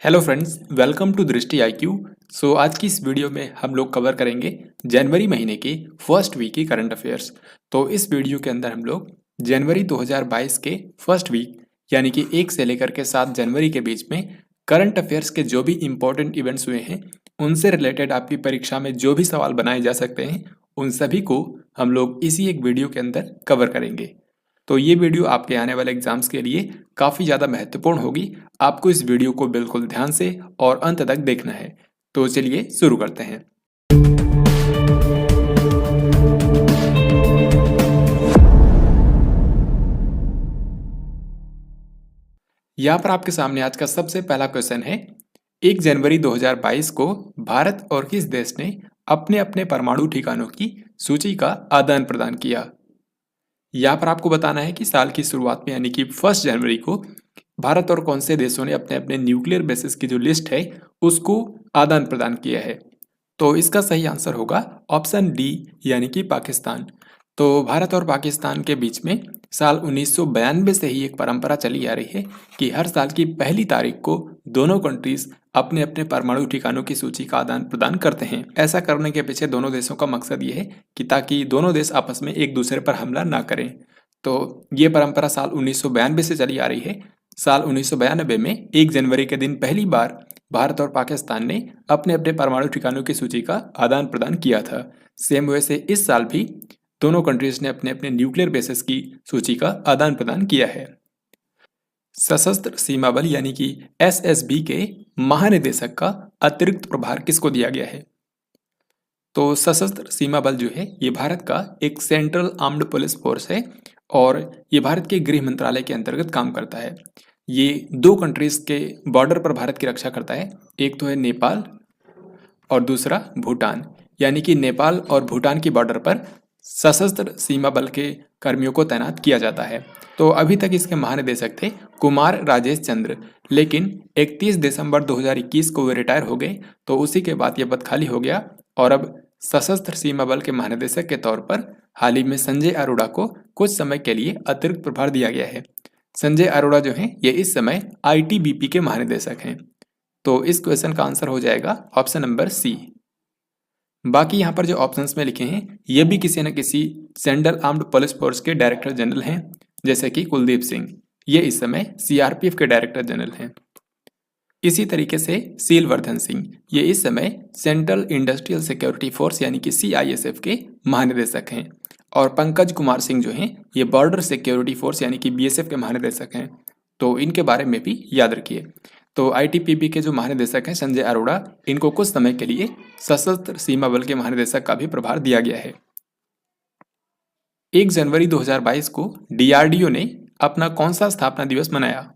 Hello friends, welcome to दृष्टि IQ. आज की इस वीडियो में हम लोग कवर करेंगे जनवरी महीने के फर्स्ट वीक की करंट अफेयर्स। तो इस वीडियो के अंदर हम लोग जनवरी 2022 के फर्स्ट वीक यानी कि 1 से लेकर के 7 जनवरी के बीच में करंट अफेयर्स के जो भी इम्पोर्टेंट इवेंट्स हुए हैं उनसे रिलेटेड आपकी परीक्षा में जो भी सवाल बनाए जा सकते हैं उन सभी को हम लोग इसी एक वीडियो के अंदर कवर करेंगे। तो ये वीडियो आपके आने वाले एग्जाम्स के लिए काफ़ी ज़्यादा महत्वपूर्ण होगी। आपको इस वीडियो को बिल्कुल ध्यान से और अंत तक देखना है। तो चलिए शुरू करते हैं। यहाँ पर आपके सामने आज का सबसे पहला क्वेश्चन है, 1 जनवरी 2022 को भारत और किस देश ने अपने अपने परमाणु ठिकानों की सूची का आदान प्रदान किया। यहाँ पर आपको बताना है कि साल की शुरुआत में यानी कि 1 जनवरी को भारत और कौन से देशों ने अपने अपने न्यूक्लियर बेसिस की जो लिस्ट है उसको आदान प्रदान किया है। तो इसका सही आंसर होगा ऑप्शन डी यानी कि पाकिस्तान। तो भारत और पाकिस्तान के बीच में साल 1992 से ही एक परंपरा चली आ रही है कि हर साल की पहली तारीख को दोनों कंट्रीज अपने अपने परमाणु ठिकानों की सूची का आदान प्रदान करते हैं। ऐसा करने के पीछे दोनों देशों का मकसद ये है कि ताकि दोनों देश आपस में एक दूसरे पर हमला ना करें। तो ये परंपरा साल 1992 से चली आ रही है। साल 1992 में 1 जनवरी के दिन पहली बार भारत और पाकिस्तान ने अपने अपने परमाणु ठिकानों की सूची का आदान प्रदान किया था। सेम वे से इस साल भी दोनों कंट्रीज ने अपने अपने न्यूक्लियर बेसिस की सूची का आदान प्रदान किया है। सशस्त्र सीमा बल यानी कि एसएसबी के महानिदेशक का अतिरिक्त प्रभार किसको दिया गया है। तो सशस्त्र सीमा बल जो है ये भारत का एक सेंट्रल आर्म्ड पुलिस फोर्स है और ये भारत के गृह मंत्रालय के अंतर्गत काम करता है। ये दो कंट्रीज के बॉर्डर पर भारत की रक्षा करता है। एक तो है नेपाल और दूसरा भूटान, यानी कि नेपाल और भूटान की बॉर्डर पर सशस्त्र सीमा बल के कर्मियों को तैनात किया जाता है। तो अभी तक इसके महानिदेशक थे कुमार राजेश चंद्र, लेकिन 31 दिसंबर 2021 को वे रिटायर हो गए। तो उसी के बाद ये पद खाली हो गया और अब सशस्त्र सीमा बल के महानिदेशक के तौर पर हाल ही में संजय अरोड़ा को कुछ समय के लिए अतिरिक्त प्रभार दिया गया है। संजय अरोड़ा जो हैं ये इस समय आईटीबीपी के महानिदेशक हैं। तो इस क्वेश्चन का आंसर हो जाएगा ऑप्शन नंबर सी। बाकी यहाँ पर जो ऑप्शंस में लिखे हैं ये भी किसी न किसी सेंट्रल आर्म्ड पुलिस फोर्स के डायरेक्टर जनरल हैं, जैसे कि कुलदीप सिंह, ये इस समय सीआरपीएफ के डायरेक्टर जनरल हैं। इसी तरीके से सीलवर्धन सिंह ये इस समय सेंट्रल इंडस्ट्रियल सिक्योरिटी फोर्स यानी कि सीआईएसएफ के महानिदेशक हैं। और पंकज कुमार सिंह जो हैं ये बॉर्डर सिक्योरिटी फोर्स यानी कि बीएसएफ के महानिदेशक हैं। तो इनके बारे में भी याद रखिए। तो आईटीबीपी के जो महानिदेशक हैं संजय अरोड़ा, इनको कुछ समय के लिए सशस्त्र सीमा बल के महानिदेशक का भी प्रभार दिया गया है। 1 जनवरी 2022 को डीआरडीओ ने अपना कौन सा स्थापना दिवस मनाया।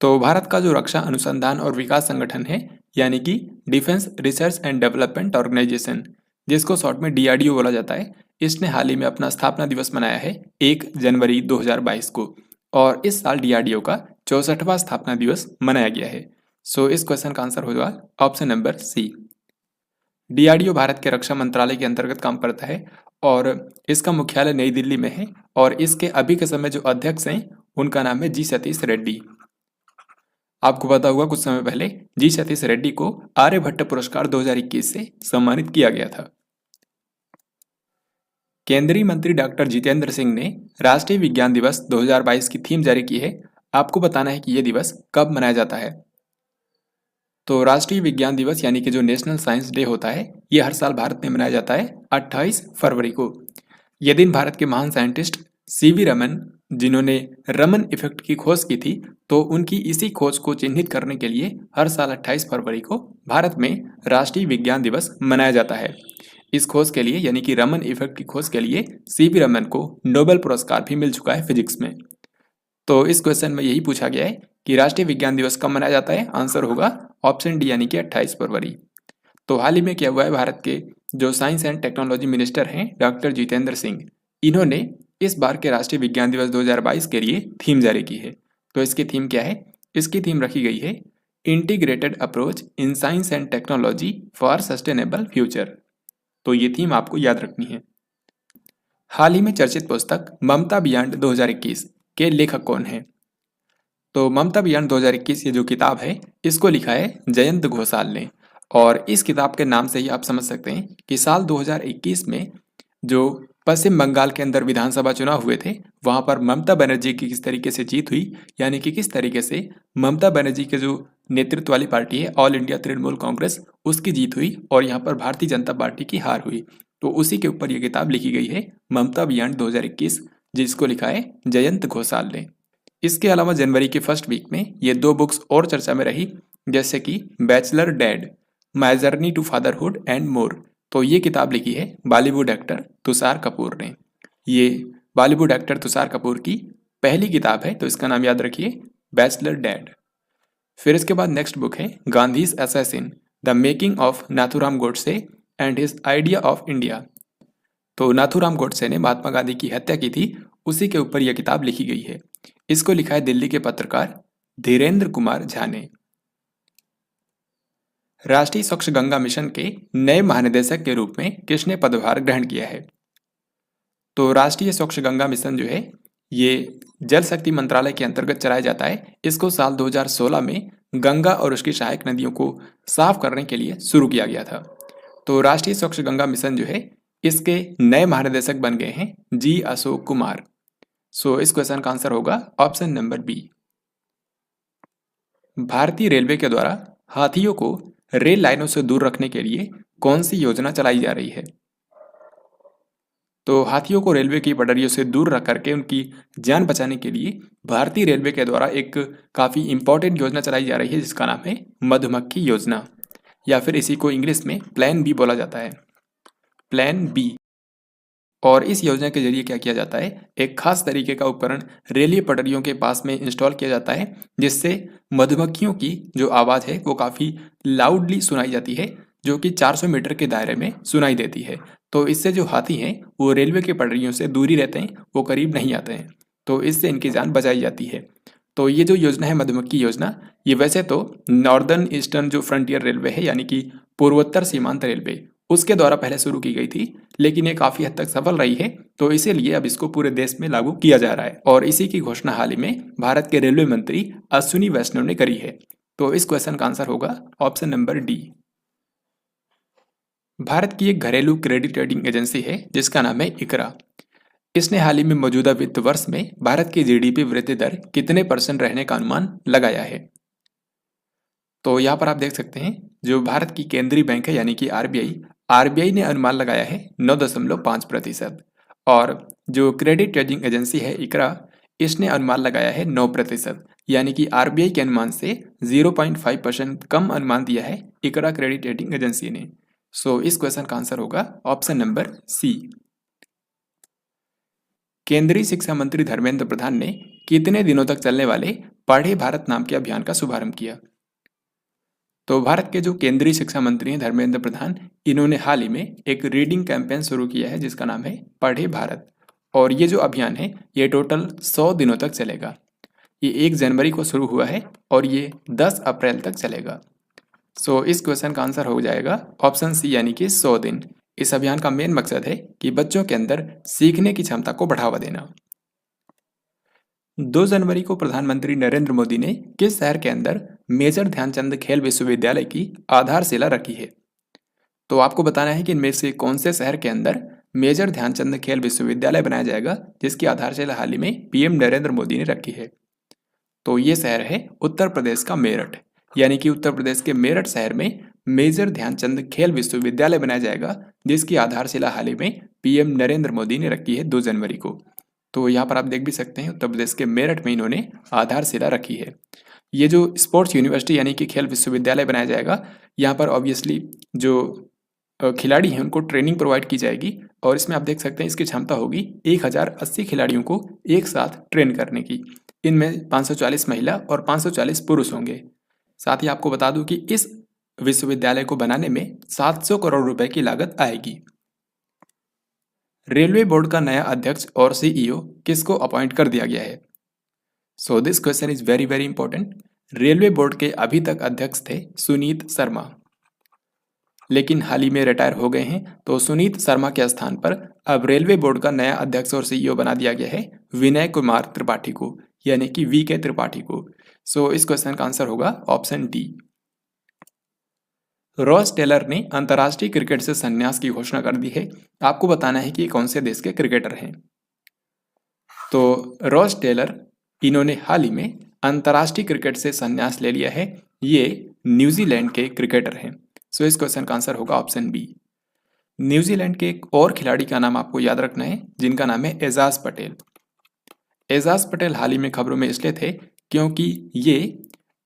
तो भारत का जो रक्षा अनुसंधान और विकास संगठन है यानी कि defence research and development organisation, जिसको शॉर्ट में डीआरडीओ बोला जाता है, इसने हाल ही में अपना स्थापना दिवस मनाया है 1 जनवरी 2022 को। और इस साल डीआरडीओ का 64वां स्थापना दिवस मनाया गया है। इस क्वेश्चन का आंसर होगा option number C. DRDO Bharat के रक्षा मंत्रालय के अंतर्गत काम करता है और इसका मुख्यालय नई दिल्ली में है। और इसके अभी के समय जो अध्यक्ष हैं उनका नाम है जी सतीश रेड्डी। आपको पता होगा कुछ समय पहले जी सतीश रेड्डी को आर्यभट्ट पुरस्कार 2021 से सम्मानित किया गया था। केंद्रीय मंत्री डॉक्टर जितेंद्र सिंह ने राष्ट्रीय विज्ञान दिवस 2022 की थीम जारी की है। आपको बताना है कि यह दिवस कब मनाया जाता है। तो राष्ट्रीय विज्ञान दिवस यानी कि जो नेशनल साइंस डे होता है ये हर साल भारत में मनाया जाता है 28 फरवरी को। यह दिन भारत के महान साइंटिस्ट सीवी रमन, जिन्होंने रमन इफेक्ट की खोज की थी, तो उनकी इसी खोज को चिन्हित करने के लिए हर साल 28 फरवरी को भारत में राष्ट्रीय विज्ञान दिवस मनाया जाता है। इस खोज के लिए यानी कि रमन इफेक्ट की खोज के लिए सीवी रमन को नोबेल पुरस्कार भी मिल चुका है फिजिक्स में। तो इस क्वेश्चन में यही पूछा गया है कि राष्ट्रीय विज्ञान दिवस कब मनाया जाता है। आंसर होगा ऑप्शन डी यानी कि 28 फरवरी। तो हाल ही में क्या हुआ है, भारत के जो साइंस एंड टेक्नोलॉजी मिनिस्टर हैं डॉक्टर जितेंद्र सिंह, इन्होंने इस बार के राष्ट्रीय विज्ञान दिवस 2022 के लिए थीम जारी की है। तो इसकी थीम क्या है? इसकी थीम रखी गई है integrated approach in science and technology for sustainable future. तो ये थीम आपको याद रखनी है। हाल ही में चर्चित पुस्तक ममता बियॉन्ड 2021 के लेखक कौन हैं? तो ममता अभियान 2021 ये जो किताब है इसको लिखा है जयंत घोषाल ने। और इस किताब के नाम से ही आप समझ सकते हैं कि साल 2021 में जो पश्चिम बंगाल के अंदर विधानसभा चुनाव हुए थे वहां पर ममता बनर्जी की किस तरीके से जीत हुई, यानी कि किस तरीके से ममता बनर्जी के जो नेतृत्व वाली पार्टी है ऑल इंडिया तृणमूल कांग्रेस उसकी जीत हुई और यहाँ पर भारतीय जनता पार्टी की हार हुई। तो उसी के ऊपर यह किताब लिखी गई है ममता अभियान 2021, जिसको लिखा है जयंत घोषाल ने। इसके अलावा जनवरी के फर्स्ट वीक में ये 2 बुक्स और चर्चा में रही, जैसे कि Bachelor Dad, My Journey to Fatherhood and More. तो ये किताब लिखी है बॉलीवुड एक्टर तुषार कपूर ने। ये बॉलीवुड एक्टर तुषार कपूर की पहली किताब है, तो इसका नाम याद रखिए बैचलर डैड। फिर इसके बाद नेक्स्ट बुक है Gandhi's assassin, the making of Nathuram Godse and his idea of India. तो नाथुराम गोडसे ने महात्मा गांधी की हत्या की थी, उसी के ऊपर यह किताब लिखी गई है। इसको लिखा है दिल्ली के पत्रकार धीरेन्द्र कुमार झा ने। राष्ट्रीय स्वच्छ गंगा मिशन के नए महानिदेशक के रूप में किसने पदभार ग्रहण किया है? तो राष्ट्रीय स्वच्छ गंगा मिशन जो है ये जल शक्ति मंत्रालय के अंतर्गत चलाया जाता है। इसको साल 2016 में गंगा और उसकी सहायक नदियों को साफ करने के लिए शुरू किया गया था। तो राष्ट्रीय स्वच्छ गंगा मिशन जो है इसके नए महानिदेशक बन गए हैं जी अशोक कुमार। सो इस क्वेश्चन का आंसर होगा ऑप्शन नंबर बी। भारतीय रेलवे के द्वारा हाथियों को रेल लाइनों से दूर रखने के लिए कौन सी योजना चलाई जा रही है? तो हाथियों को रेलवे की पटरियों से दूर रख करके उनकी जान बचाने के लिए भारतीय रेलवे के द्वारा एक काफ़ी इंपॉर्टेंट योजना चलाई जा रही है, जिसका नाम है मधुमक्खी योजना, या फिर इसी को इंग्लिश में प्लान बी बोला जाता है, प्लान बी। और इस योजना के जरिए क्या किया जाता है, एक खास तरीके का उपकरण रेलवे पटरियों के पास में इंस्टॉल किया जाता है, जिससे मधुमक्खियों की जो आवाज़ है वो काफ़ी लाउडली सुनाई जाती है, जो कि 400 मीटर के दायरे में सुनाई देती है। तो इससे जो हाथी हैं वो रेलवे के पटरियों से दूर ही रहते हैं, वो करीब नहीं आते हैं, तो इससे इनकी जान बचाई जाती है। तो ये जो योजना है मधुमक्खी योजना, ये वैसे तो नॉर्दर्न ईस्टर्न जो फ्रंटियर रेलवे है, यानी कि पूर्वोत्तर सीमांत रेलवे, उसके द्वारा पहले शुरू की गई थी, लेकिन ये काफ़ी हद तक सफल रही है, तो इसीलिए अब इसको पूरे देश में लागू किया जा रहा है। और इसी की घोषणा हाल ही में भारत के रेलवे मंत्री अश्विनी वैष्णव ने करी है। तो इस क्वेश्चन का आंसर होगा ऑप्शन नंबर डी। भारत की एक घरेलू क्रेडिट रेटिंग एजेंसी है जिसका नाम है इकरा। इसने हाल ही में मौजूदा वित्त वर्ष में भारत की जीडीपी वृद्धि दर कितने % रहने का अनुमान लगाया है? तो यहाँ पर आप देख सकते हैं जो भारत की केंद्रीय बैंक है यानी कि आरबीआई ने अनुमान लगाया है 9.5%, और जो क्रेडिट रेटिंग एजेंसी है इकरा, इसने अनुमान लगाया है 9%, यानी कि आरबीआई के अनुमान से 0.5% कम अनुमान दिया है इकरा क्रेडिट रेटिंग एजेंसी ने। सो इस क्वेश्चन का आंसर होगा ऑप्शन नंबर सी। केंद्रीय शिक्षा मंत्री धर्मेंद्र प्रधान ने कितने दिनों तक चलने वाले पढ़े भारत नाम के अभियान का शुभारंभ किया? तो भारत के जो केंद्रीय शिक्षा मंत्री हैं धर्मेंद्र प्रधान, इन्होंने हाल ही में एक रीडिंग कैंपेन शुरू किया है जिसका नाम है पढ़े भारत। और ये जो अभियान है ये टोटल 100 दिनों तक चलेगा। ये 1 जनवरी को शुरू हुआ है और ये 10 अप्रैल तक चलेगा। सो इस क्वेश्चन का आंसर हो जाएगा ऑप्शन सी, यानी कि 100 दिन। इस अभियान का मेन मकसद है कि बच्चों के अंदर सीखने की क्षमता को बढ़ावा देना। 2 जनवरी को प्रधानमंत्री नरेंद्र मोदी ने किस शहर के अंदर मेजर ध्यानचंद खेल विश्वविद्यालय की आधारशिला रखी है? तो आपको बताना है कि इनमें से कौन से शहर के अंदर मेजर ध्यानचंद खेल विश्वविद्यालय बनाया जाएगा, जिसकी आधारशिला हाल ही में पीएम नरेंद्र मोदी ने रखी है। तो ये शहर है उत्तर प्रदेश का मेरठ, यानी कि उत्तर प्रदेश के मेरठ शहर में मेजर ध्यानचंद खेल विश्वविद्यालय बनाया जाएगा, जिसकी आधारशिला हाल ही में पीएम नरेंद्र मोदी ने रखी है 2 जनवरी को। तो यहाँ पर आप देख भी सकते हैं उत्तर प्रदेश के मेरठ में इन्होंने आधारशिला रखी है। ये जो स्पोर्ट्स यूनिवर्सिटी यानी कि खेल विश्वविद्यालय बनाया जाएगा, यहाँ पर ऑब्वियसली जो खिलाड़ी हैं उनको ट्रेनिंग प्रोवाइड की जाएगी, और इसमें आप देख सकते हैं इसकी क्षमता होगी 1080 खिलाड़ियों को एक साथ ट्रेन करने की। इनमें 540 महिला और 540 पुरुष होंगे। साथ ही आपको बता दूं कि इस विश्वविद्यालय को बनाने में 700 करोड़ रुपए की लागत आएगी। रेलवे बोर्ड का नया अध्यक्ष और सीईओ किसको अपॉइंट कर दिया गया है? So this question is very very important. Railway board के अभी तक अध्यक्ष थे सुनीत शर्मा, लेकिन हाल ही में रिटायर हो गए हैं। तो सुनीत शर्मा के स्थान पर अब रेलवे बोर्ड का नया अध्यक्ष और सीईओ बना दिया गया है विनय कुमार त्रिपाठी को, यानी कि वी के त्रिपाठी को। सो इस क्वेश्चन का आंसर होगा ऑप्शन डी। रॉस टेलर ने अंतर्राष्ट्रीय क्रिकेट से संन्यास की घोषणा कर दी है। आपको बताना है कि ये कौन से देश के क्रिकेटर हैं। तो रॉस टेलर, इन्होंने हाल ही में अंतर्राष्ट्रीय क्रिकेट से संन्यास ले लिया है। ये न्यूजीलैंड के क्रिकेटर हैं। सो इस क्वेश्चन का आंसर होगा ऑप्शन बी। न्यूजीलैंड के एक और खिलाड़ी का नाम आपको याद रखना है, जिनका नाम है एजाज पटेल। एजाज पटेल हाल ही में खबरों में इसलिए थे क्योंकि ये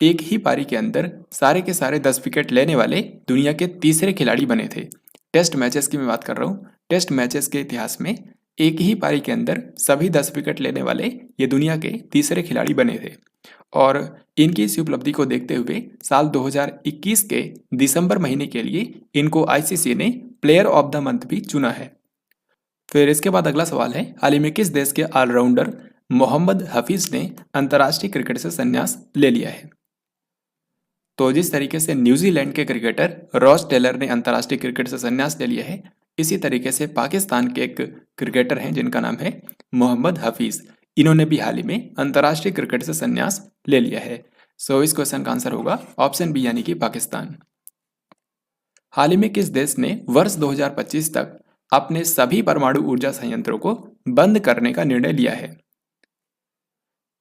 एक ही पारी के अंदर सारे के सारे 10 विकेट लेने वाले दुनिया के तीसरे खिलाड़ी बने थे। टेस्ट मैचेस की मैं बात कर रहा हूँ। टेस्ट मैचेस के इतिहास में एक ही पारी के अंदर सभी 10 विकेट लेने वाले ये दुनिया के तीसरे खिलाड़ी बने थे। और इनकी इस उपलब्धि को देखते हुए साल 2021 के दिसंबर महीने के लिए इनको आईसीसी ने प्लेयर ऑफ द मंथ भी चुना है। फिर इसके बाद अगला सवाल है, हाल ही में किस देश के ऑलराउंडर मोहम्मद हफीज ने अंतर्राष्ट्रीय क्रिकेट से संन्यास ले लिया है। तो जिस तरीके से न्यूजीलैंड के क्रिकेटर रॉस टेलर ने अंतर्राष्ट्रीय क्रिकेट से संन्यास ले लिया है, इसी तरीके से पाकिस्तान के एक क्रिकेटर हैं जिनका नाम है मोहम्मद हफीज। इन्होंने भी हाल ही में अंतर्राष्ट्रीय क्रिकेट से संन्यास ले लिया है। सो इस क्वेश्चन का आंसर होगा ऑप्शन बी यानी कि पाकिस्तान। हाल ही में किस देश ने वर्ष 2025 तक अपने सभी परमाणु ऊर्जा संयंत्रों को बंद करने का निर्णय लिया है।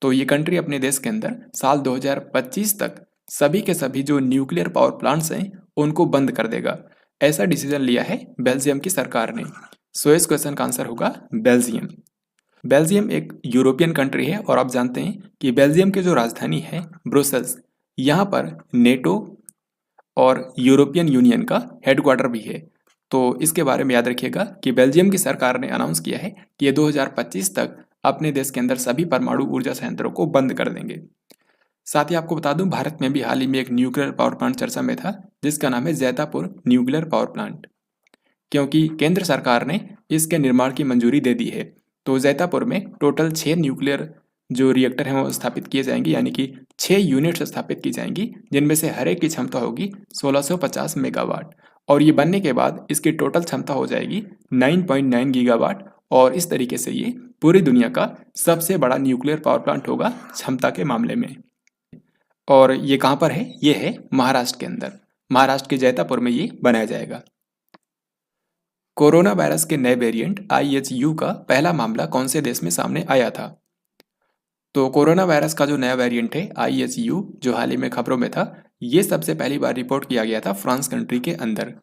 तो ये कंट्री अपने देश के अंदर साल 2025 तक सभी के सभी जो न्यूक्लियर पावर प्लांट्स हैं उनको बंद कर देगा। ऐसा डिसीजन लिया है बेल्जियम की सरकार ने। सो इस क्वेश्चन का आंसर होगा बेल्जियम। बेल्जियम एक यूरोपियन कंट्री है और आप जानते हैं कि बेल्जियम की जो राजधानी है ब्रुसेल्स, यहाँ पर नेटो और यूरोपियन यूनियन का हेडक्वार्टर भी है। तो इसके बारे में याद रखिएगा कि बेल्जियम की सरकार ने अनाउंस किया है कि ये 2025 तक अपने देश के अंदर सभी परमाणु ऊर्जा संयंत्रों को बंद कर देंगे। साथ ही आपको बता दूं, भारत में भी हाल ही में एक न्यूक्लियर पावर प्लांट चर्चा में था जिसका नाम है जैतापुर न्यूक्लियर पावर प्लांट, क्योंकि केंद्र सरकार ने इसके निर्माण की मंजूरी दे दी है। तो जैतापुर में टोटल 6 न्यूक्लियर जो रिएक्टर हैं वो स्थापित किए जाएंगे, यानी कि 6 यूनिट्स स्थापित की जाएंगी, जिनमें से हर एक की क्षमता होगी 1650 मेगावाट। और ये बनने के बाद इसकी टोटल क्षमता हो जाएगी 9.9 गीगावाट। और इस तरीके से ये पूरी दुनिया का सबसे बड़ा न्यूक्लियर पावर प्लांट होगा क्षमता के मामले में। और ये कहाँ पर है? ये है महाराष्ट्र के अंदर। महाराष्ट्र के जैतापुर में ये बनाया जाएगा। कोरोना वायरस के नए वेरिएंट IHU का पहला मामला कौन से देश में सामने आया था? तो कोरोना वायरस का जो नया वेरिएंट है IHU, जो हाल ही में खबरों में था, ये सबसे पहली बार रिपोर्ट किया गया था फ्रांस कंट्री के अंदर।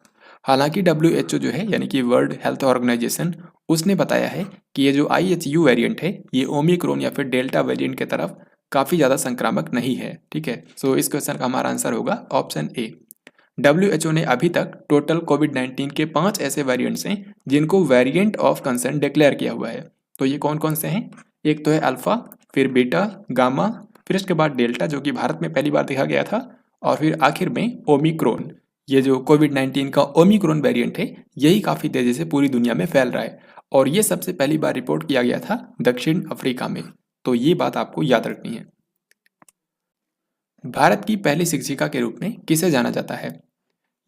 हालांकि WHO जो है यानी कि वर्ल्ड हेल्थ ऑर्गेनाइजेशन, उसने बताया है कि ये जो IHU वेरिएंट है ये ओमिक्रॉन या फिर डेल्टा वेरिएंट की तरफ काफ़ी ज़्यादा संक्रामक नहीं है। ठीक है, सो इस क्वेश्चन का हमारा आंसर होगा ऑप्शन ए। WHO ने अभी तक टोटल कोविड-19 के 5 ऐसे वेरिएंट्स हैं जिनको वेरिएंट ऑफ कंसर्न डिक्लेयर किया हुआ है। तो ये कौन कौन से हैं? एक तो है अल्फा, फिर बीटा, गामा, फिर इसके बाद डेल्टा जो कि भारत में पहली बार देखा गया था, और फिर आखिर में ओमिक्रॉन। ये जो कोविड-19 का ओमिक्रॉन वेरिएंट है यही काफ़ी तेज़ी से पूरी दुनिया में फैल रहा है और ये सबसे पहली बार रिपोर्ट किया गया था दक्षिण अफ्रीका में। तो ये बात आपको याद रखनी है। भारत की पहली शिक्षिका के रूप में किसे जाना जाता है?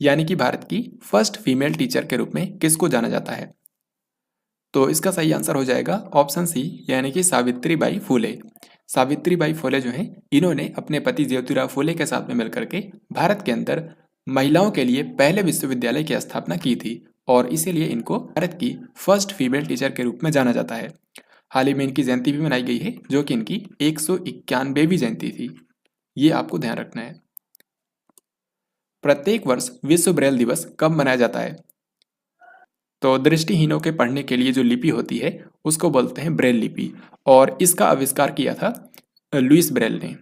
यानी कि भारत की फर्स्ट फीमेल टीचर के रूप में किसको जाना जाता है? तो इसका सही आंसर हो जाएगा ऑप्शन सी, यानी कि सावित्रीबाई फुले। सावित्रीबाई फुले जो हैं, इन्होंने अपने पति ज्योतिराव फुले के साथ में मिलकर के भारत के अंदर महिलाओं के लिए पहले विश्वविद्यालय की स्थापना की थी और इसीलिए इनको भारत की फर्स्ट फीमेल टीचर के रूप में जाना जाता है। हाल ही में इनकी जयंती भी मनाई गई है जो कि इनकी 191वीं जयंती थी। ये आपको ध्यान रखना है। प्रत्येक वर्ष विश्व ब्रेल दिवस कब मनाया जाता है? तो दृष्टिहीनों के पढ़ने के लिए जो लिपि होती है उसको बोलते हैं ब्रेल लिपि और इसका आविष्कार किया था लुइस ब्रेल ने।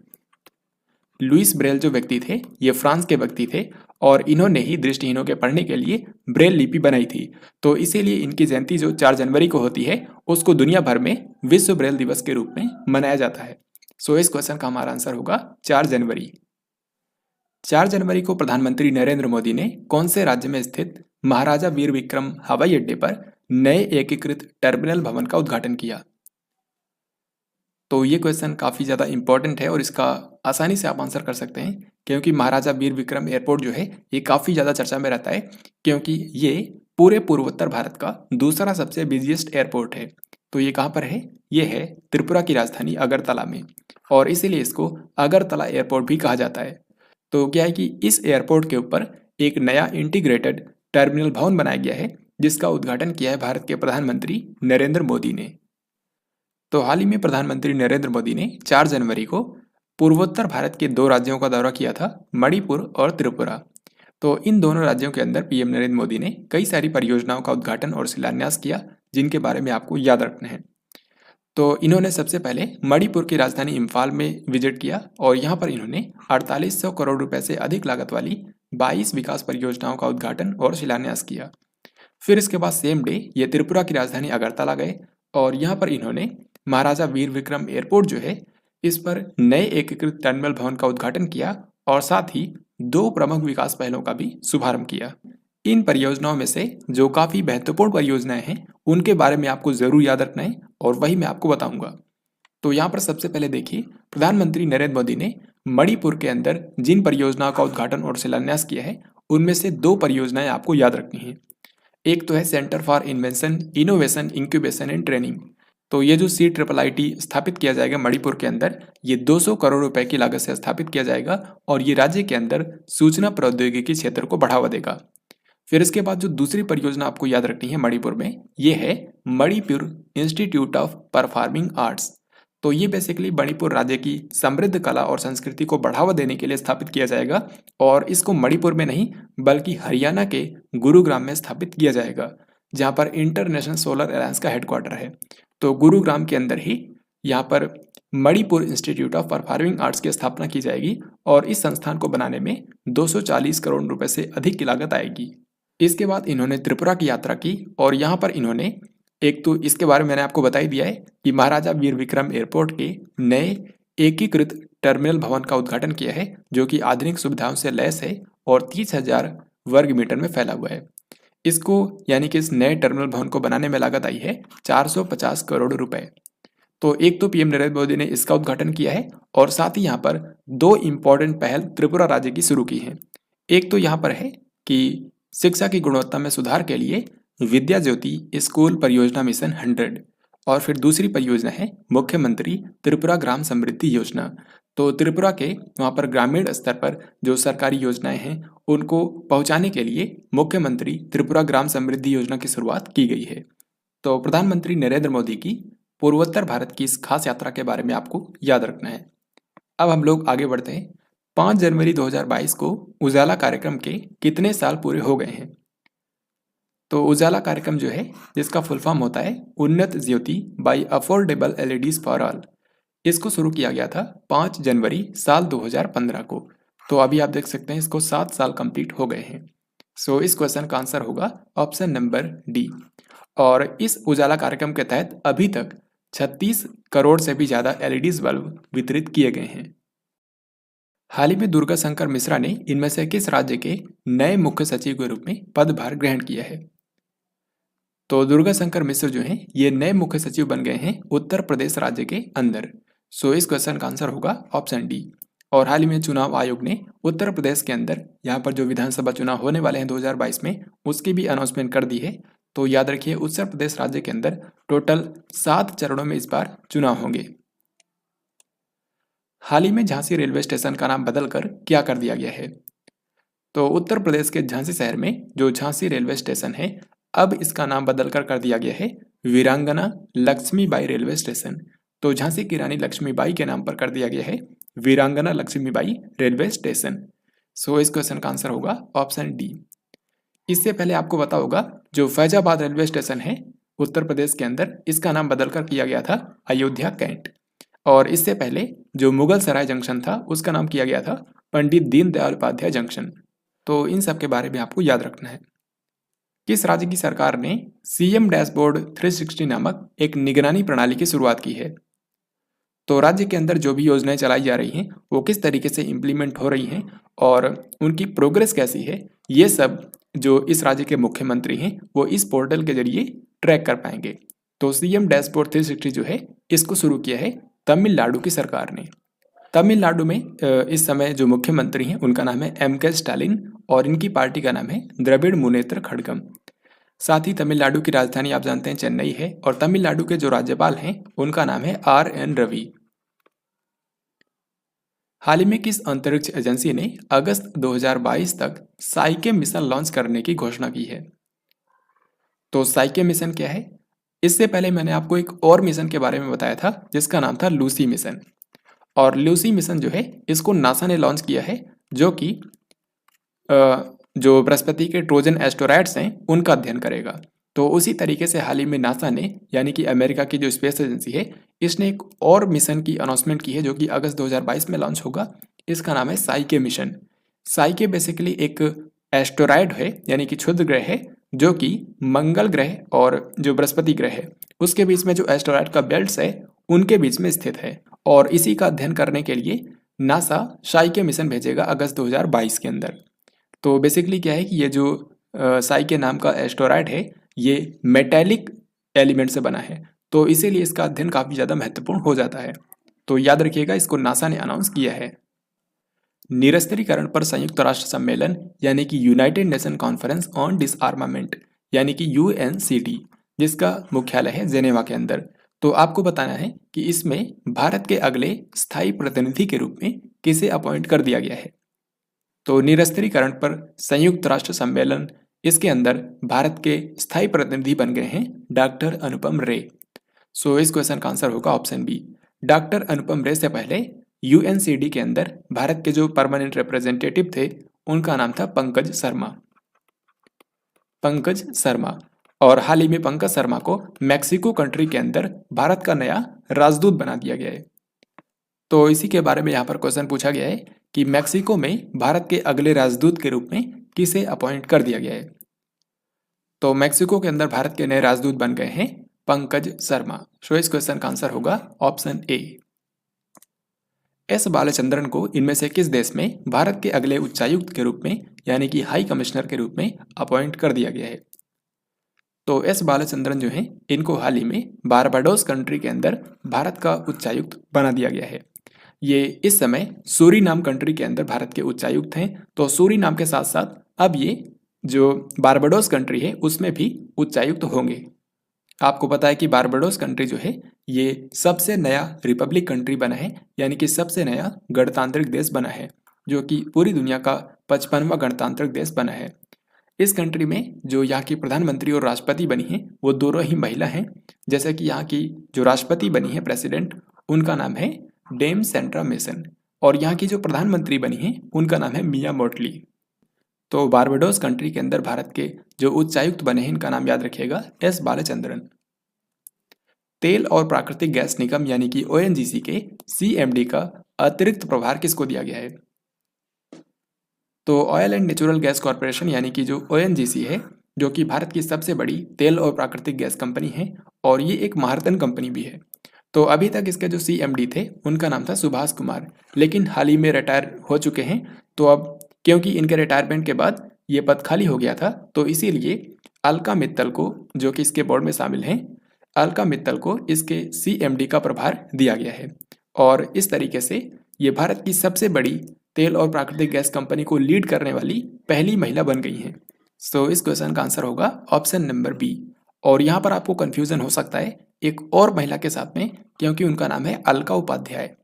लुइस ब्रेल जो व्यक्ति थे ये फ्रांस के व्यक्ति थे और इन्होंने ही दृष्टिहीनों के पढ़ने के लिए ब्रेल लिपि बनाई थी। तो इसीलिए इनकी जयंती जो 4 जनवरी को होती है उसको दुनिया भर में विश्व ब्रेल दिवस के रूप में मनाया जाता है। सो इस क्वेश्चन का हमारा आंसर होगा 4 जनवरी। 4 जनवरी को प्रधानमंत्री नरेंद्र मोदी ने कौन से राज्य में स्थित महाराजा वीर विक्रम हवाई अड्डे पर नए एकीकृत टर्मिनल भवन का उद्घाटन किया? तो ये क्वेश्चन काफ़ी ज़्यादा इंपॉर्टेंट है और इसका आसानी से आप आंसर कर सकते हैं क्योंकि महाराजा वीर विक्रम एयरपोर्ट जो है ये काफ़ी ज़्यादा चर्चा में रहता है क्योंकि ये पूरे पूर्वोत्तर भारत का दूसरा सबसे बिजिएस्ट एयरपोर्ट है। तो ये कहाँ पर है? ये है त्रिपुरा की राजधानी अगरतला में, और इसीलिए इसको अगरतला एयरपोर्ट भी कहा जाता है। तो क्या है कि इस एयरपोर्ट के ऊपर एक नया इंटीग्रेटेड टर्मिनल भवन बनाया गया है, जिसका उद्घाटन किया है भारत के प्रधानमंत्री नरेंद्र मोदी ने। तो हाल ही में प्रधानमंत्री नरेंद्र मोदी ने 4 जनवरी को पूर्वोत्तर भारत के 2 राज्यों का दौरा किया था, मणिपुर और त्रिपुरा। तो इन दोनों राज्यों के अंदर पीएम नरेंद्र मोदी ने कई सारी परियोजनाओं का उद्घाटन और शिलान्यास किया, जिनके बारे में आपको याद रखना है। तो इन्होंने सबसे पहले मणिपुर की राजधानी इम्फाल में विजिट किया, और यहाँ पर इन्होंने 4800 करोड़ रुपए से अधिक लागत वाली 22 विकास परियोजनाओं का उद्घाटन और शिलान्यास किया। फिर इसके बाद सेम डे ये त्रिपुरा की राजधानी अगरतला गए, और यहाँ पर इन्होंने महाराजा वीर विक्रम एयरपोर्ट जो है, इस पर नए एकीकृत टर्मिनल भवन का उद्घाटन किया, और साथ ही 2 प्रमुख विकास पहलों का भी शुभारंभ किया। इन परियोजनाओं में से जो काफ़ी महत्वपूर्ण परियोजनाएं हैं, उनके बारे में आपको ज़रूर याद रखना है, और वही मैं आपको बताऊंगा। तो यहाँ पर सबसे पहले देखिए, प्रधानमंत्री नरेंद्र मोदी ने मणिपुर के अंदर जिन परियोजनाओं का उद्घाटन और शिलान्यास किया है, उनमें से 2 परियोजनाएं आपको याद रखनी है। एक तो है centre for invention innovation incubation and training. तो ये जो CIIIT स्थापित किया जाएगा मणिपुर के अंदर, ये 200 करोड़ रुपए की लागत से स्थापित किया जाएगा, और ये राज्य के अंदर सूचना प्रौद्योगिकी क्षेत्र को बढ़ावा देगा। फिर इसके बाद जो दूसरी परियोजना आपको याद रखनी है मणिपुर में, ये है Manipur institute of performing arts. तो ये बेसिकली मणिपुर राज्य की समृद्ध कला और संस्कृति को बढ़ावा देने के लिए स्थापित किया जाएगा, और इसको मणिपुर में नहीं बल्कि हरियाणा के गुरुग्राम में स्थापित किया जाएगा, जहाँ पर इंटरनेशनल सोलर अलायंस का हेडक्वार्टर है। तो गुरुग्राम के अंदर ही यहाँ पर Manipur institute of performing arts की स्थापना की जाएगी, और इस संस्थान को बनाने में 240 करोड़ रुपए से अधिक की लागत आएगी। इसके बाद इन्होंने त्रिपुरा की यात्रा की, और यहाँ पर इन्होंने एक तो इसके बारे में मैंने आपको बता ही दिया है कि महाराजा वीर विक्रम एयरपोर्ट के नए एकीकृत टर्मिनल भवन का उद्घाटन किया है, जो कि आधुनिक सुविधाओं से लैस है और 30,000 वर्ग मीटर में फैला हुआ है। इसको यानी कि इस नए टर्मिनल भवन को बनाने में लागत आई है 450 करोड़ रुपए। तो एक तो पीएम नरेंद्र मोदी ने इसका उद्घाटन किया है, और साथ ही यहाँ पर 2 इम्पोर्टेंट पहल त्रिपुरा राज्य की शुरू की है। एक तो यहाँ पर है कि शिक्षा की गुणवत्ता में सुधार के लिए विद्या ज्योति स्कूल परियोजना मिशन 100, और फिर दूसरी परियोजना है मुख्यमंत्री त्रिपुरा ग्राम समृद्धि योजना। तो त्रिपुरा के वहाँ पर ग्रामीण स्तर पर जो सरकारी योजनाएं हैं, उनको पहुँचाने के लिए मुख्यमंत्री त्रिपुरा ग्राम समृद्धि योजना की शुरुआत की गई है। तो प्रधानमंत्री नरेंद्र मोदी की पूर्वोत्तर भारत की इस खास यात्रा के बारे में आपको याद रखना है। अब हम लोग आगे बढ़ते हैं। 5 जनवरी 2022 को उजाला कार्यक्रम के कितने साल पूरे हो गए हैं? तो उजाला कार्यक्रम जो है, जिसका फुल फॉर्म होता है Unnat Jyoti by affordable LEDs for all, इसको शुरू किया गया था 5 जनवरी साल 2015 को। तो अभी आप देख सकते हैं इसको 7 साल कंप्लीट हो गए हैं। सो इस क्वेश्चन का आंसर होगा ऑप्शन नंबर डी। और इस उजाला कार्यक्रम के तहत अभी तक 36 करोड़ से भी ज़्यादा LEDs बल्ब वितरित किए गए हैं। हाल ही में दुर्गा शंकर मिश्रा ने इनमें से किस राज्य के नए मुख्य सचिव के रूप में पदभार ग्रहण किया है? तो दुर्गा शंकर मिश्र जो हैं, ये नए मुख्य सचिव बन गए हैं उत्तर प्रदेश राज्य के अंदर। सो इस क्वेश्चन का आंसर होगा ऑप्शन डी। और हाल ही में चुनाव आयोग ने उत्तर प्रदेश के अंदर यहाँ पर जो विधानसभा चुनाव होने वाले हैं 2022 में, उसकी भी अनाउंसमेंट कर दी है। तो याद रखिए, उत्तर प्रदेश राज्य के अंदर टोटल 7 चरणों में इस बार चुनाव होंगे। हाल ही में झांसी रेलवे स्टेशन का नाम बदलकर क्या कर दिया गया है? तो उत्तर प्रदेश के झांसी शहर में जो झांसी रेलवे स्टेशन है, अब इसका नाम बदलकर कर दिया गया है वीरांगना लक्ष्मीबाई रेलवे स्टेशन। तो झांसी की रानी लक्ष्मीबाई के नाम पर कर दिया गया है वीरांगना लक्ष्मीबाई रेलवे स्टेशन। सो इस क्वेश्चन का आंसर होगा ऑप्शन डी। इससे पहले आपको पता होगा जो फैजाबाद रेलवे स्टेशन है उत्तर प्रदेश के अंदर, इसका नाम बदलकर किया गया था अयोध्या कैंट। और इससे पहले जो मुगल सराय जंक्शन था, उसका नाम किया गया था पंडित दीनदयाल उपाध्याय जंक्शन। तो इन सब के बारे में आपको याद रखना है। किस राज्य की सरकार ने CM डैशबोर्ड 360 नामक एक निगरानी प्रणाली की शुरुआत की है? तो राज्य के अंदर जो भी योजनाएं चलाई जा रही हैं, वो किस तरीके से इम्प्लीमेंट हो रही हैं और उनकी प्रोग्रेस कैसी है, ये सब जो इस राज्य के मुख्यमंत्री हैं वो इस पोर्टल के जरिए ट्रैक कर पाएंगे। तो CM डैशबोर्ड 360 जो है, इसको शुरू किया है तमिलनाडु की सरकार ने। तमिलनाडु में इस समय जो मुख्यमंत्री हैं उनका नाम है MK स्टालिन, और इनकी पार्टी का नाम है द्रविड़ मुनेत्र खड़गम। साथ ही तमिलनाडु की राजधानी आप जानते हैं चेन्नई है और तमिलनाडु के जो राज्यपाल हैं उनका नाम है RN रवि। हाल ही में किस अंतरिक्ष एजेंसी ने अगस्त 2022 तक साइके मिशन लॉन्च करने की घोषणा की है? तो साइके मिशन क्या है? इससे पहले मैंने आपको एक और मिशन के बारे में बताया था जिसका नाम था लूसी मिशन। और लूसी मिशन जो है इसको नासा ने लॉन्च किया है, जो कि जो बृहस्पति के ट्रोजन एस्टेरॉयड्स हैं उनका अध्ययन करेगा। तो उसी तरीके से हाल ही में नासा ने, यानी कि अमेरिका की जो स्पेस एजेंसी है, इसने एक और मिशन की अनाउंसमेंट की है जो कि अगस्त 2022 में लॉन्च होगा। इसका नाम है साइके मिशन। साइके बेसिकली एक एस्टेरॉयड है, यानी कि क्षुद्र ग्रह है, जो कि मंगल ग्रह और जो बृहस्पति ग्रह है उसके बीच में जो एस्टेरॉयड का बेल्ट है उनके बीच में स्थित है। और इसी का अध्ययन करने के लिए नासा साइके मिशन भेजेगा अगस्त 2022 के अंदर। तो बेसिकली क्या है कि ये जो साइके नाम का एस्टेरॉयड है ये मेटेलिक एलिमेंट से बना है, तो इसीलिए इसका अध्ययन काफ़ी ज़्यादा महत्वपूर्ण हो जाता है। तो याद रखिएगा, इसको नासा ने अनाउंस किया है। निरस्त्रीकरण पर संयुक्त राष्ट्र सम्मेलन यानी कि यूनाइटेड नेशन कॉन्फ्रेंस ऑन डिसआर्मामेंट यानी कि UNCT, जिसका मुख्यालय है जेनेवा के अंदर। तो आपको बताना है कि इसमें भारत के अगले स्थायी प्रतिनिधि के रूप में किसे अपॉइंट कर दिया गया है। तो निरस्त्रीकरण पर संयुक्त राष्ट्र सम्मेलन, इसके अंदर भारत के स्थायी प्रतिनिधि बन गए हैं डॉक्टर अनुपम रे। सो इस क्वेश्चन का आंसर होगा ऑप्शन बी। डॉक्टर अनुपम रे से पहले UNCD के अंदर भारत के जो परमानेंट रिप्रेजेंटेटिव थे उनका नाम था पंकज शर्मा। पंकज शर्मा। और हाल ही में पंकज शर्मा को मैक्सिको कंट्री के अंदर भारत का नया राजदूत बना दिया गया है। तो इसी के बारे में यहाँ पर क्वेश्चन पूछा गया है कि मैक्सिको में भारत के अगले राजदूत के रूप में किसे अपॉइंट कर दिया गया है। तो मैक्सिको के अंदर भारत के नए राजदूत बन गए हैं पंकज शर्मा। सो इस क्वेश्चन का आंसर होगा ऑप्शन ए। एस बालचंद्रन को इनमें से किस देश में भारत के अगले उच्चायुक्त के रूप में यानी कि हाई कमिश्नर के रूप में अपॉइंट कर दिया गया है? तो एस बालचंद्रन जो हैं इनको हाल ही में बारबाडोस कंट्री के अंदर भारत का उच्चायुक्त बना दिया गया है। ये इस समय सूरीनाम कंट्री के अंदर भारत के उच्चायुक्त हैं। तो सूरीनाम के साथ साथ अब ये जो बारबाडोस कंट्री है उसमें भी उच्चायुक्त होंगे। आपको पता है कि बारबाडोस कंट्री जो है ये सबसे नया रिपब्लिक कंट्री बना है, यानी कि सबसे नया गणतांत्रिक देश बना है, जो कि पूरी दुनिया का 55वां गणतांत्रिक देश बना है। इस कंट्री में जो यहाँ की प्रधानमंत्री और राष्ट्रपति बनी है वो दोनों ही महिला हैं। जैसे कि यहाँ की जो राष्ट्रपति बनी है प्रेसिडेंट, उनका नाम है डेम सेंड्रा मेसन, और यहाँ की जो प्रधानमंत्री बनी है उनका नाम है मिया मोटली। तो बारबाडोस कंट्री के अंदर भारत के जो उच्चायुक्त बने हैं इनका नाम याद रखिएगा एस बालचंद्रन। तेल और प्राकृतिक गैस निगम यानी कि ONGC के CMD का अतिरिक्त प्रभार किसको दिया गया है? तो oil and natural gas corporation यानी कि जो ONGC है, जो कि भारत की सबसे बड़ी तेल और प्राकृतिक गैस कंपनी है और ये एक महारतन कंपनी भी है। तो अभी तक इसके जो CMD थे उनका नाम था सुभाष कुमार, लेकिन हाल ही में रिटायर हो चुके हैं। तो अब क्योंकि इनके रिटायरमेंट के बाद ये पद खाली हो गया था, तो इसीलिए अलका मित्तल को, जो कि इसके बोर्ड में शामिल हैं, अलका मित्तल को इसके CMD का प्रभार दिया गया है। और इस तरीके से ये भारत की सबसे बड़ी तेल और प्राकृतिक गैस कंपनी को लीड करने वाली पहली महिला बन गई हैं। सो इस क्वेश्चन का आंसर होगा ऑप्शन नंबर बी। और यहाँ पर आपको कन्फ्यूजन हो सकता है एक और महिला के साथ में, क्योंकि उनका नाम है अलका उपाध्याय।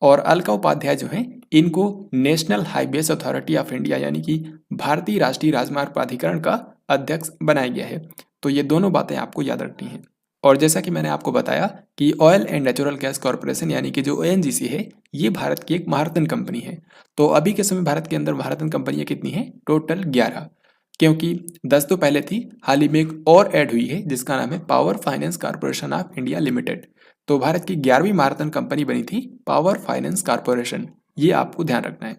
और अलका उपाध्याय जो हैं इनको national highways authority of India यानी कि भारतीय राष्ट्रीय राजमार्ग प्राधिकरण का अध्यक्ष बनाया गया है। तो ये दोनों बातें आपको याद रखनी हैं। और जैसा कि मैंने आपको बताया कि oil and natural gas corporation यानी कि जो ONGC है ये भारत की एक महारतन कंपनी है। तो अभी के समय भारत के अंदर महारतन कंपनियां कितनी हैं? टोटल 11, क्योंकि 10 तो पहले थी, हाल ही में एक और ऐड हुई है जिसका नाम है power finance corporation of India limited. तो भारत की 11वीं महारतन कंपनी बनी थी पावर फाइनेंस कॉरपोरेशन, ये आपको ध्यान रखना है।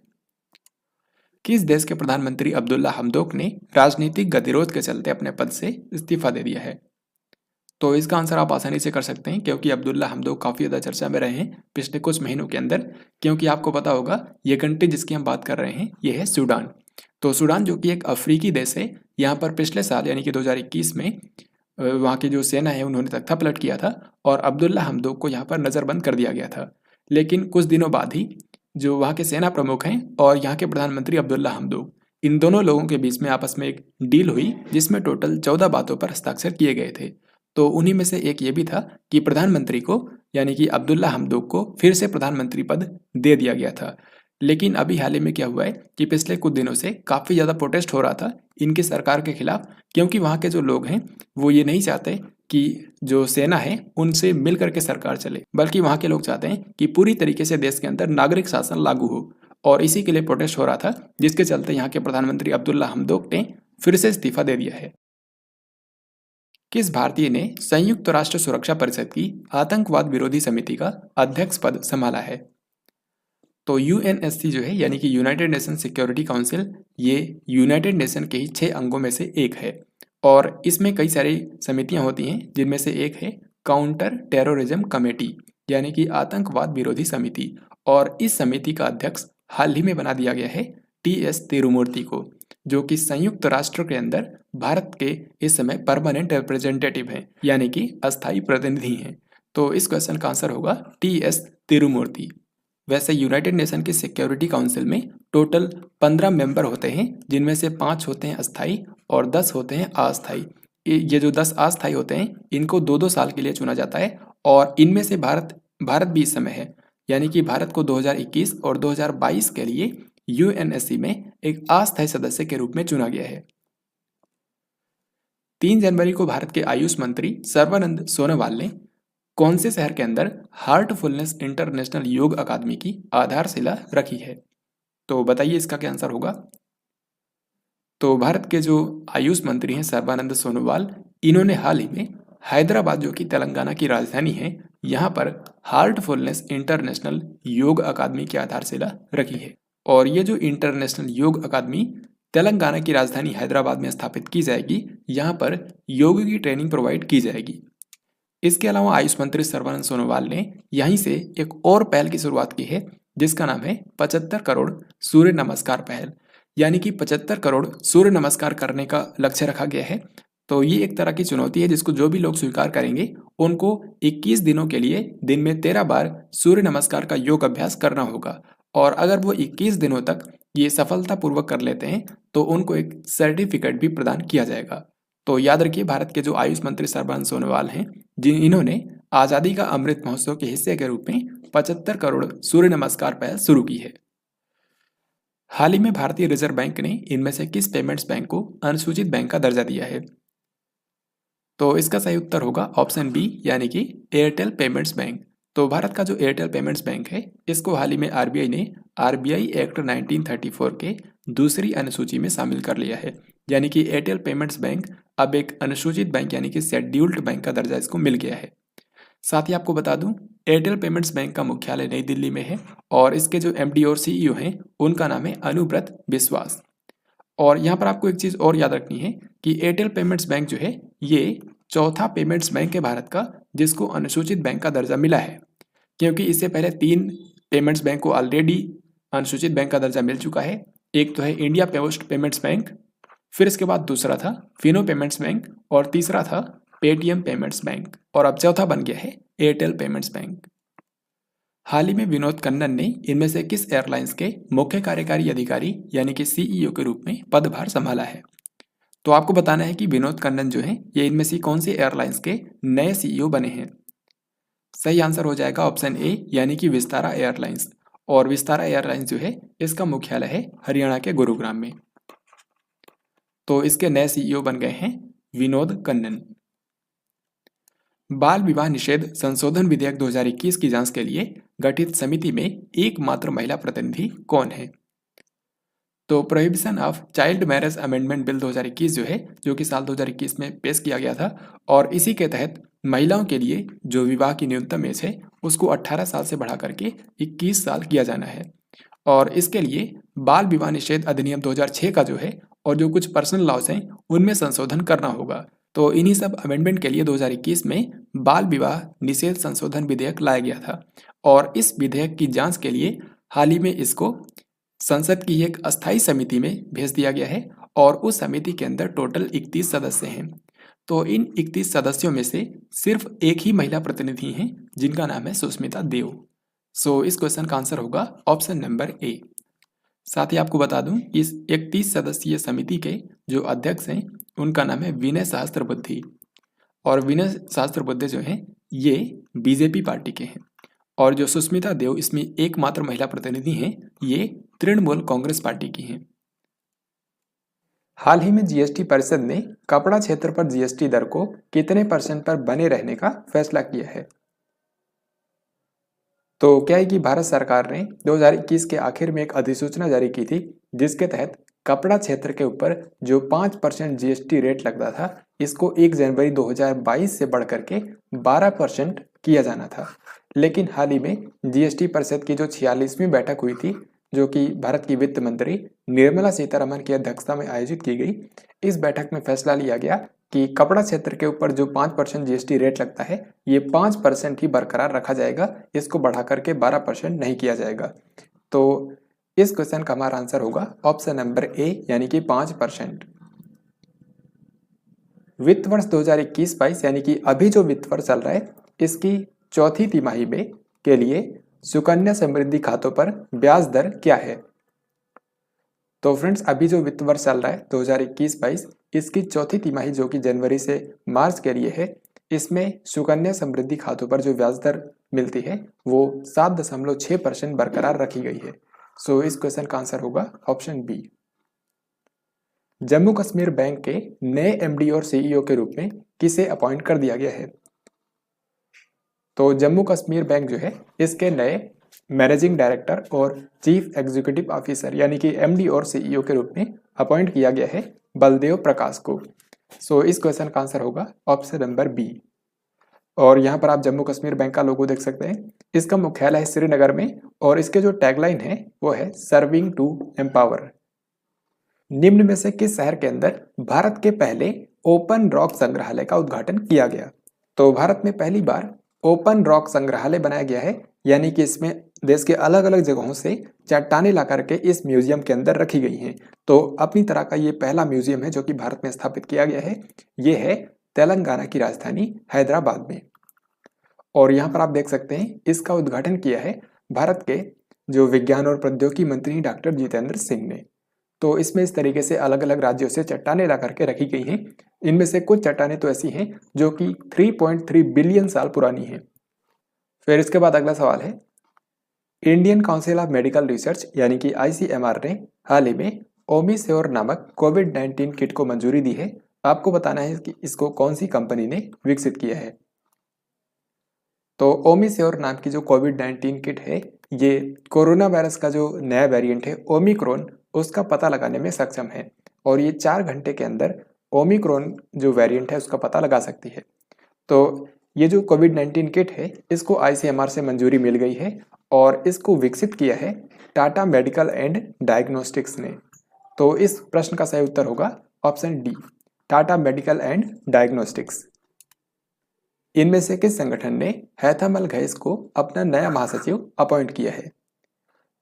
किस देश के प्रधानमंत्री अब्दुल्ला हमदोक ने राजनीतिक गतिरोध के चलते अपने पद से इस्तीफा दे दिया है? तो इसका आंसर आप आसानी से कर सकते हैं, क्योंकि अब्दुल्ला हमदोक काफ़ी ज़्यादा चर्चा में रहे हैं पिछले कुछ महीनों के अंदर। क्योंकि आपको पता होगा ये कंट्री जिसकी हम बात कर रहे हैं ये है सूडान। तो सूडान जो कि एक अफ्रीकी देश है, यहाँ पर पिछले साल यानी कि 2021 में वहाँ की जो सेना है उन्होंने तख्ता पलट किया था और अब्दुल्ला हमदोक को यहाँ पर नज़रबंद कर दिया गया था। लेकिन कुछ दिनों बाद ही जो वहाँ के सेना प्रमुख हैं और यहाँ के प्रधानमंत्री अब्दुल्ला हमदोक, इन दोनों लोगों के बीच में आपस में एक डील हुई जिसमें टोटल 14 बातों पर हस्ताक्षर किए गए थे। तो उन्हीं में से एक ये भी था कि प्रधानमंत्री को यानी कि अब्दुल्ला हमदोक को फिर से प्रधानमंत्री पद दे दिया गया था। लेकिन अभी हाल ही में क्या हुआ है कि पिछले कुछ दिनों से काफ़ी ज़्यादा प्रोटेस्ट हो रहा था इनकी सरकार के खिलाफ, क्योंकि वहाँ के जो लोग हैं वो ये नहीं चाहते कि जो सेना है उनसे मिल करके सरकार चले, बल्कि वहाँ के लोग चाहते हैं कि पूरी तरीके से देश के अंदर नागरिक शासन लागू हो। और इसी के लिए प्रोटेस्ट हो रहा था, जिसके चलते यहाँ के प्रधानमंत्री अब्दुल्ला हमदोक ने फिर से इस्तीफा दे दिया है। किस भारतीय ने संयुक्त राष्ट्र सुरक्षा परिषद की आतंकवाद विरोधी समिति का अध्यक्ष पद संभाला है? तो यूएनएससी जो है यानी कि यूनाइटेड नेशन सिक्योरिटी काउंसिल, ये यूनाइटेड नेशन के ही 6 अंगों में से एक है और इसमें कई सारी समितियां होती हैं, जिनमें से एक है काउंटर टेररिज्म कमेटी यानी कि आतंकवाद विरोधी समिति। और इस समिति का अध्यक्ष हाल ही में बना दिया गया है टी.एस. तिरुमूर्ति को, जो कि संयुक्त राष्ट्र के अंदर भारत के इस समय परमानेंट रिप्रेजेंटेटिव हैं यानी कि अस्थायी प्रतिनिधि हैं। तो इस क्वेश्चन का आंसर होगा टी.एस. तिरुमूर्ति। वैसे यूनाइटेड नेशन की सिक्योरिटी काउंसिल में टोटल 15 मेंबर होते हैं, जिनमें से 5 होते हैं अस्थायी और 10 होते हैं अस्थायी। ये जो 10 अस्थायी होते हैं इनको 2-2 साल के लिए चुना जाता है और इनमें से भारत भी इस समय है, यानी कि भारत को 2021 और 2022 के लिए यूएनएससी में एक अस्थायी सदस्य के रूप में चुना गया है। 3 जनवरी को भारत के आयुष मंत्री सर्बानंद सोनोवाल ने कौन से शहर के अंदर हार्टफुलनेस इंटरनेशनल योग अकादमी की आधारशिला रखी है? तो बताइए इसका क्या आंसर होगा। तो भारत के जो आयुष मंत्री हैं सर्बानंद सोनोवाल, इन्होंने हाल ही में हैदराबाद, जो कि तेलंगाना की राजधानी है, यहाँ पर हार्टफुलनेस इंटरनेशनल योग अकादमी की आधारशिला रखी है। और ये जो इंटरनेशनल योग अकादमी तेलंगाना की राजधानी हैदराबाद में स्थापित की जाएगी, यहाँ पर योग की ट्रेनिंग प्रोवाइड की जाएगी। इसके अलावा आयुष मंत्री सर्बानंद सोनोवाल ने यहीं से एक और पहल की शुरुआत की है, जिसका नाम है 75 करोड़ सूर्य नमस्कार पहल, यानी कि 75 करोड़ सूर्य नमस्कार करने का लक्ष्य रखा गया है। तो ये एक तरह की चुनौती है जिसको जो भी लोग स्वीकार करेंगे उनको 21 दिनों के लिए दिन में 13 बार सूर्य नमस्कार का योग अभ्यास करना होगा। और अगर वो 21 दिनों तक ये सफलतापूर्वक कर लेते हैं तो उनको एक सर्टिफिकेट भी प्रदान किया जाएगा। तो याद रखिए, भारत के जो आयुष मंत्री सर्बानंद सोनोवाल हैं, इन्होंने आज़ादी का अमृत महोत्सव के हिस्से के रूप में 75 करोड़ सूर्य नमस्कार पहल शुरू की है। हाल ही में भारतीय रिजर्व बैंक ने इनमें से किस पेमेंट्स बैंक को अनुसूचित बैंक का दर्जा दिया है? तो इसका सही उत्तर होगा ऑप्शन बी, यानी कि एयरटेल पेमेंट्स बैंक। तो भारत का जो एयरटेल पेमेंट्स बैंक है, इसको हाल ही में आरबीआई ने आरबीआई एक्ट 1934 के दूसरी अनुसूची में शामिल कर लिया है, यानी कि एयरटेल पेमेंट्स बैंक अब एक अनुसूचित बैंक यानी कि शेड्यूल्ड बैंक का दर्जा इसको मिल गया है। साथ ही आपको बता दूं, एयरटेल पेमेंट्स बैंक का मुख्यालय नई दिल्ली में है और इसके जो एमडी और सीईओ हैं उनका नाम है अनुव्रत विश्वास। और यहाँ पर आपको एक चीज़ और याद रखनी है कि एयरटेल पेमेंट्स बैंक जो है ये चौथा पेमेंट्स बैंक है भारत का जिसको अनुसूचित बैंक का दर्जा मिला है, क्योंकि इससे पहले 3 पेमेंट्स बैंक को ऑलरेडी अनुसूचित बैंक का दर्जा मिल चुका है। एक तो है इंडिया पोस्ट पेमेंट्स बैंक, फिर इसके बाद दूसरा था फिनो पेमेंट्स बैंक और तीसरा था पेटीएम पेमेंट्स बैंक, और अब चौथा बन गया है एयरटेल पेमेंट्स बैंक। हाल ही में विनोद कन्नन ने इनमें से किस एयरलाइंस के मुख्य कार्यकारी अधिकारी यानी कि सीईओ के रूप में पदभार संभाला है? तो आपको बताना है कि विनोद कन्नन जो है ये इनमें से कौन सी एयरलाइंस के नए सीईओ बने हैं। सही आंसर हो जाएगा ऑप्शन ए, यानी कि विस्तारा एयरलाइंस। और विस्तारा एयरलाइंस जो है इसका मुख्यालय है हरियाणा के गुरुग्राम में। तो इसके नए सीईओ बन गए हैं विनोद कन्नन। बाल विवाह निषेध संशोधन विधेयक 2021 की जांच के लिए गठित समिति में एकमात्र महिला प्रतिनिधि कौन है? तो prohibition of child marriage amendment bill 2021 जो है, जो कि साल 2021 में पेश किया गया था, और इसी के तहत महिलाओं के लिए जो विवाह की न्यूनतम एज है उसको 18 साल से बढ़ा करके 21 साल किया जाना है। और इसके लिए बाल विवाह निषेध अधिनियम 2006 का जो है और जो कुछ पर्सनल लॉज हैं उनमें संशोधन करना होगा। तो इन्हीं सब अमेंडमेंट के लिए 2021 में बाल विवाह निषेध संशोधन विधेयक लाया गया था और इस विधेयक की जांच के लिए हाल ही में इसको संसद की एक अस्थायी समिति में भेज दिया गया है और उस समिति के अंदर टोटल 31 सदस्य हैं। तो इन 31 सदस्यों में से सिर्फ एक ही महिला प्रतिनिधि हैं जिनका नाम है सुष्मिता देव। सो इस क्वेश्चन का आंसर होगा ऑप्शन नंबर ए। साथ ही आपको बता दूं इस 31 सदस्यीय समिति के जो अध्यक्ष हैं उनका नाम है विनय सहस्त्रबुद्धे। और विनय सहस्त्रबुद्धे जो हैं ये बीजेपी पार्टी के हैं। और जो सुष्मिता देव इसमें एकमात्र महिला प्रतिनिधि हैं ये तृणमूल कांग्रेस पार्टी की हैं। हाल ही में जीएसटी परिषद ने कपड़ा क्षेत्र पर जीएसटी दर को कितने % पर बने रहने का फैसला किया है? तो क्या है कि भारत सरकार ने 2021 के आखिर में एक अधिसूचना जारी की थी जिसके तहत कपड़ा क्षेत्र के ऊपर जो 5% जीएसटी रेट लगता था इसको 1 जनवरी 2022 से बढ़कर के 12% किया जाना था। लेकिन हाल ही में जीएसटी परिषद की जो 46वीं बैठक हुई थी जो कि भारत की वित्त मंत्री निर्मला सीतारमण की अध्यक्षता में आयोजित की गई, इस बैठक में फैसला लिया गया कि कपड़ा क्षेत्र के ऊपर जो 5% जीएसटी रेट लगता है ये 5% ही बरकरार रखा जाएगा, इसको बढ़ा करके 12% नहीं किया जाएगा। तो इस क्वेश्चन का हमारा आंसर होगा ऑप्शन नंबर ए यानी कि 5%। वित्त वर्ष 2021-22 यानी कि अभी जो वित्त वर्ष चल रहा है इसकी चौथी तिमाही में के लिए सुकन्या समृद्धि खातों पर ब्याज दर क्या है? तो फ्रेंड्स अभी जो वित्त वर्ष चल रहा है 2021-22 इसकी चौथी तिमाही जो कि जनवरी से मार्च के लिए है, इसमें सुकन्या समृद्धि खातों पर जो ब्याज दर मिलती है वो 7.6% बरकरार रखी गई है। सो इस क्वेश्चन का आंसर होगा option B. Jammu Kashmir bank के नए एमडी और सीईओ के रूप में किसे अपॉइंट कर दिया गया है? तो जम्मू कश्मीर बैंक जो है इसके नए मैनेजिंग डायरेक्टर और चीफ एग्जीक्यूटिव ऑफिसर यानी कि एमडी और सीईओ के रूप में अपॉइंट किया गया है बलदेव प्रकाश को। सो इस क्वेश्चन का आंसर होगा ऑप्शन नंबर बी। और यहाँ पर आप जम्मू कश्मीर बैंक का लोगो देख सकते हैं, इसका मुख्यालय है श्रीनगर में और इसके जो टैगलाइन है वो है सर्विंग टू एम्पावर। निम्न में से किस शहर के अंदर भारत के पहले ओपन रॉक संग्रहालय का उद्घाटन किया गया? तो भारत में पहली बार ओपन रॉक संग्रहालय बनाया गया है यानी कि इसमें देश के अलग अलग जगहों से चट्टानें ला करके इस म्यूजियम के अंदर रखी गई हैं। तो अपनी तरह का ये पहला म्यूजियम है जो कि भारत में स्थापित किया गया है। ये है तेलंगाना की राजधानी हैदराबाद में। और यहाँ पर आप देख सकते हैं इसका उद्घाटन किया है भारत के जो विज्ञान और प्रौद्योगिकी मंत्री डॉक्टर जितेंद्र सिंह ने। तो इसमें इस तरीके से अलग अलग राज्यों से चट्टानें ला करके रखी गई हैं। इनमें से कुछ चट्टानें तो ऐसी हैं जो कि 3.3 बिलियन साल पुरानी हैं। फिर इसके बाद अगला सवाल है, Indian council of medical research यानी कि आईसीएमआर ने हाल ही में ओमिस्योर नामक कोविड-19 किट को मंजूरी दी है। आपको बताना है कि इसको कौन सी कंपनी ने विकसित किया है। तो ओमिस्योर नाम की जो कोविड-19 किट है ये कोरोना वायरस का जो नया वेरिएंट है ओमिक्रॉन उसका पता लगाने में सक्षम है और ये 4 घंटे के अंदर ओमिक्रॉन जो वेरिएंट है उसका पता लगा सकती है। तो ये जो कोविड-19 किट है इसको आईसीएमआर से मंजूरी मिल गई है और इसको विकसित किया है टाटा मेडिकल एंड डायग्नोस्टिक्स ने। तो इस प्रश्न का सही उत्तर होगा option D, Tata medical and diagnostics. इनमें से किस संगठन ने हैथम अल घैस को अपना नया महासचिव अपॉइंट किया है?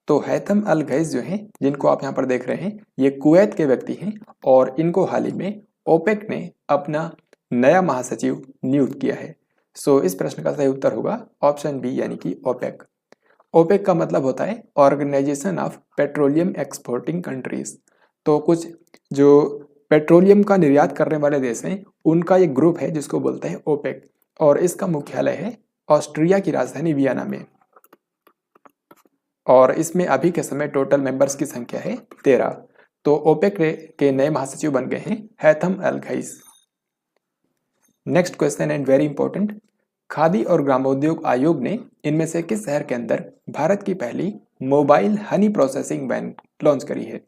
तो हैथम अल घैस जो हैं जिनको आप यहाँ पर देख रहे हैं ये कुवैत के व्यक्ति हैं और इनको हाल ही में ओपेक ने अपना नया महासचिव नियुक्त किया है। सो इस प्रश्न का सही उत्तर होगा ऑप्शन बी यानी कि ओपेक। ओपेक का मतलब होता है Organization of Petroleum Exporting Countries. तो कुछ जो पेट्रोलियम का निर्यात करने वाले देश हैं उनका एक ग्रुप है जिसको बोलते हैं ओपेक और इसका मुख्यालय है ऑस्ट्रिया की राजधानी वियना में। और इसमें अभी के समय टोटल मेंबर्स की संख्या है 13। तो ओपेक के नए महासचिव बन गए हैं Haitham al Ghais. Next question and very important, Khadi और ग्रामोद्योग आयोग ने इनमें से किस शहर के अंदर भारत की पहली mobile honey processing van launch करी है?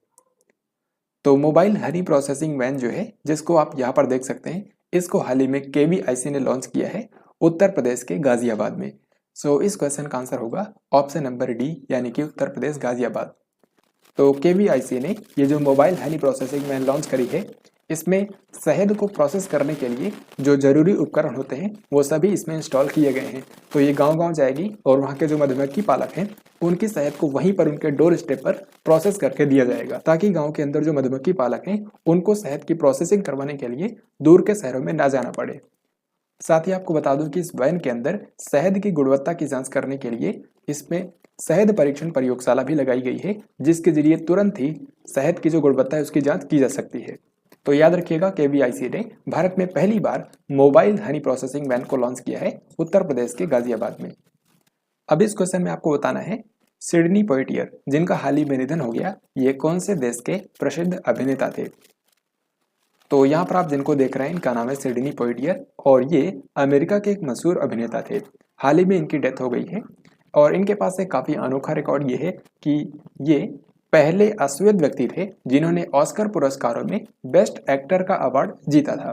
तो मोबाइल हनी प्रोसेसिंग वैन जो है जिसको आप यहाँ पर देख सकते हैं इसको हाल ही में केवीआईसी ने लॉन्च किया है उत्तर प्रदेश के गाजियाबाद में। सो इस क्वेश्चन का आंसर होगा ऑप्शन नंबर डी यानी कि उत्तर प्रदेश गाजियाबाद। तो केवीआईसी ने ये जो mobile honey processing van launch करी है इसमें शहद को प्रोसेस करने के लिए जो जरूरी उपकरण होते हैं वो सभी इसमें इंस्टॉल किए गए हैं। तो ये गांव-गांव जाएगी और वहाँ के जो मधुमक्खी पालक हैं उनकी शहद को वहीं पर उनके डोर स्टेप पर प्रोसेस करके दिया जाएगा ताकि गांव के अंदर जो मधुमक्खी पालक हैं उनको शहद की प्रोसेसिंग करवाने के लिए दूर के शहरों में ना जाना पड़े। साथ ही आपको बता दूं कि इस वैन के अंदर शहद की गुणवत्ता की जांच करने के लिए इसमें शहद परीक्षण प्रयोगशाला भी लगाई गई है, जिसके जरिए तुरंत ही शहद की जो गुणवत्ता है उसकी जांच की जा सकती है। तो याद रखिएगा, केवीआईसी ने भारत में पहली बार मोबाइल हनी प्रोसेसिंग वैन को लॉन्च किया है उत्तर प्रदेश के गाजियाबाद में। अब इस क्वेश्चन में आपको बताना है, सिडनी पोइटियर जिनका हाल ही में निधन हो गया, ये कौन से देश के प्रसिद्ध अभिनेता थे। तो यहाँ पर आप जिनको देख रहे हैं इनका नाम है सिडनी पोइटियर और ये अमेरिका के एक मशहूर अभिनेता थे। हाल ही में इनकी डेथ हो गई है और इनके पास एक काफ़ी अनोखा रिकॉर्ड ये है कि ये पहले अश्वेत व्यक्ति थे जिन्होंने ऑस्कर पुरस्कारों में बेस्ट एक्टर का अवार्ड जीता था।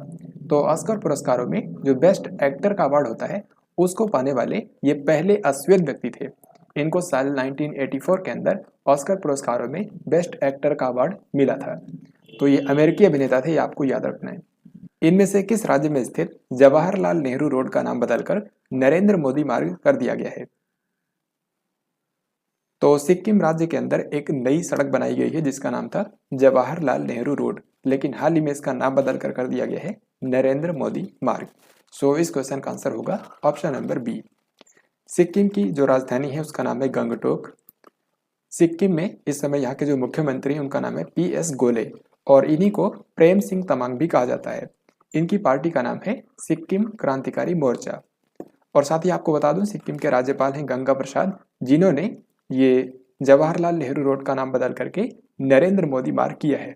तो ऑस्कर पुरस्कारों में जो बेस्ट एक्टर का अवार्ड होता है उसको पाने वाले ये पहले अश्वेत व्यक्ति थे। इनको साल 1984 के अंदर ऑस्कर पुरस्कारों में बेस्ट एक्टर का अवार्ड मिला था। तो ये अमेरिकी अभिनेता थे, ये आपको याद रखना है। इनमें से किस राज्य में स्थित जवाहरलाल नेहरू रोड का नाम बदलकर नरेंद्र मोदी मार्ग कर दिया गया है। तो सिक्किम राज्य के अंदर एक नई सड़क बनाई गई है जिसका नाम था जवाहरलाल नेहरू रोड, लेकिन हाल ही में इसका नाम बदलकर कर दिया गया है नरेंद्र मोदी मार्ग। सो इस क्वेश्चन का आंसर होगा ऑप्शन नंबर बी। सिक्किम की जो राजधानी है उसका नाम है गंगटोक। सिक्किम में इस समय यहाँ के जो मुख्यमंत्री हैं उनका नाम है PS गोले और इन्हीं को प्रेम सिंह तमांग भी कहा जाता है। इनकी पार्टी का नाम है सिक्किम क्रांतिकारी मोर्चा। और साथ ही आपको बता दूं, सिक्किम के राज्यपाल हैं गंगा प्रसाद, जिन्होंने ये जवाहरलाल नेहरू रोड का नाम बदल करके नरेंद्र मोदी मार्ग किया है।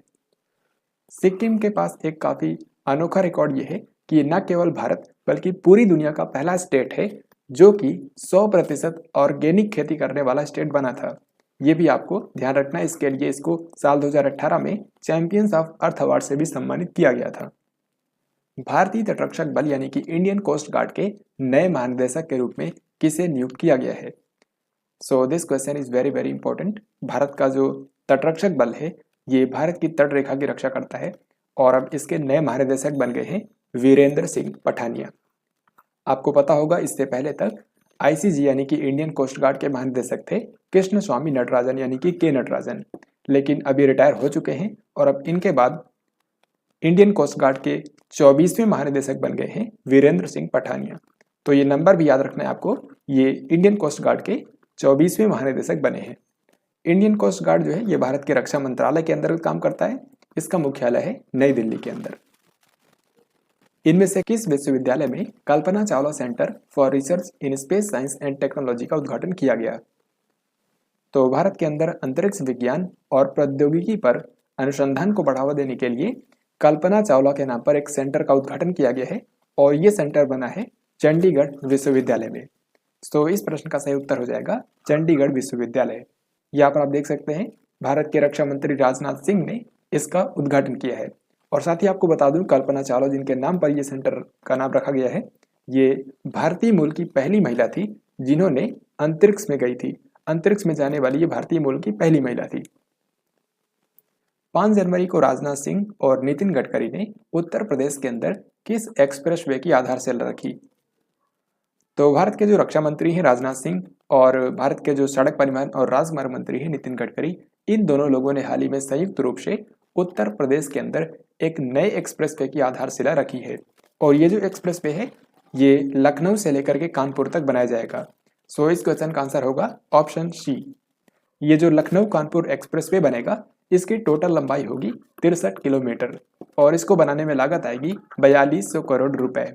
सिक्किम के पास एक काफी अनोखा रिकॉर्ड ये है कि न केवल भारत बल्कि पूरी दुनिया का पहला स्टेट है जो कि 100% ऑर्गेनिक खेती करने वाला स्टेट बना था। ये भी आपको ध्यान रखना है। इसके लिए इसको साल 2018 में चैंपियंस ऑफ अर्थ अवार्ड से भी सम्मानित किया गया था। भारतीय तटरक्षक बल यानी कि इंडियन कोस्ट गार्ड के नए महानिदेशक के रूप में किसे नियुक्त किया गया है। So this question is very very important. Bharat का जो तटरक्षक बल है ये भारत की तट रेखा की रक्षा करता है और अब इसके नए महानिदेशक बन गए हैं वीरेंद्र सिंह पठानिया। आपको पता होगा इससे पहले तक ICG यानी कि इंडियन कोस्ट गार्ड के महानिदेशक थे कृष्ण स्वामी नटराजन यानी कि के नटराजन, लेकिन अभी रिटायर हो चुके हैं और अब इनके बाद इंडियन कोस्ट गार्ड के 24वें महानिदेशक बन गए हैं वीरेंद्र सिंह पठानिया। तो ये नंबर भी याद रखना है आपको, ये इंडियन कोस्ट गार्ड के 24वें महानिदेशक बने हैं। इंडियन कोस्ट गार्ड जो है ये भारत के रक्षा मंत्रालय के अंदर काम करता है। इसका मुख्यालय है नई दिल्ली के अंदर। इनमें से किस विश्वविद्यालय में Kalpana Chawla centre for research in space science and technology का उद्घाटन किया गया। तो भारत के अंदर अंतरिक्ष विज्ञान और प्रौद्योगिकी पर अनुसंधान को बढ़ावा देने के लिए कल्पना चावला के नाम पर एक सेंटर का उद्घाटन किया गया है और ये सेंटर बना है चंडीगढ़ विश्वविद्यालय में। तो इस प्रश्न का सही उत्तर हो जाएगा चंडीगढ़ विश्वविद्यालय। यहाँ पर आप देख सकते हैं भारत के रक्षा मंत्री राजनाथ सिंह ने इसका उद्घाटन किया है। और साथ ही आपको बता दूं, कल्पना चावला जिनके नाम पर ये सेंटर का नाम रखा गया है, ये भारतीय मूल की पहली महिला थी जिन्होंने अंतरिक्ष में गई थी। अंतरिक्ष में जाने वाली ये भारतीय मूल की पहली महिला थी। 5 जनवरी को राजनाथ सिंह और नितिन गडकरी ने उत्तर प्रदेश के अंदर किस एक्सप्रेसवे की आधारशिला रखी। तो भारत के जो रक्षा मंत्री हैं राजनाथ सिंह और भारत के जो सड़क परिवहन और राजमार्ग मंत्री हैं नितिन गडकरी, इन दोनों लोगों ने हाल ही में संयुक्त रूप से उत्तर प्रदेश के अंदर एक नए एक्सप्रेसवे की आधारशिला रखी है। और ये जो एक्सप्रेसवे है ये लखनऊ से लेकर के कानपुर तक बनाया जाएगा। सो इस क्वेश्चन का आंसर होगा ऑप्शन सी। ये जो लखनऊ कानपुर एक्सप्रेसवे बनेगा इसकी टोटल लंबाई होगी 63 किलोमीटर और इसको बनाने में लागत आएगी 4200 करोड़ रुपए।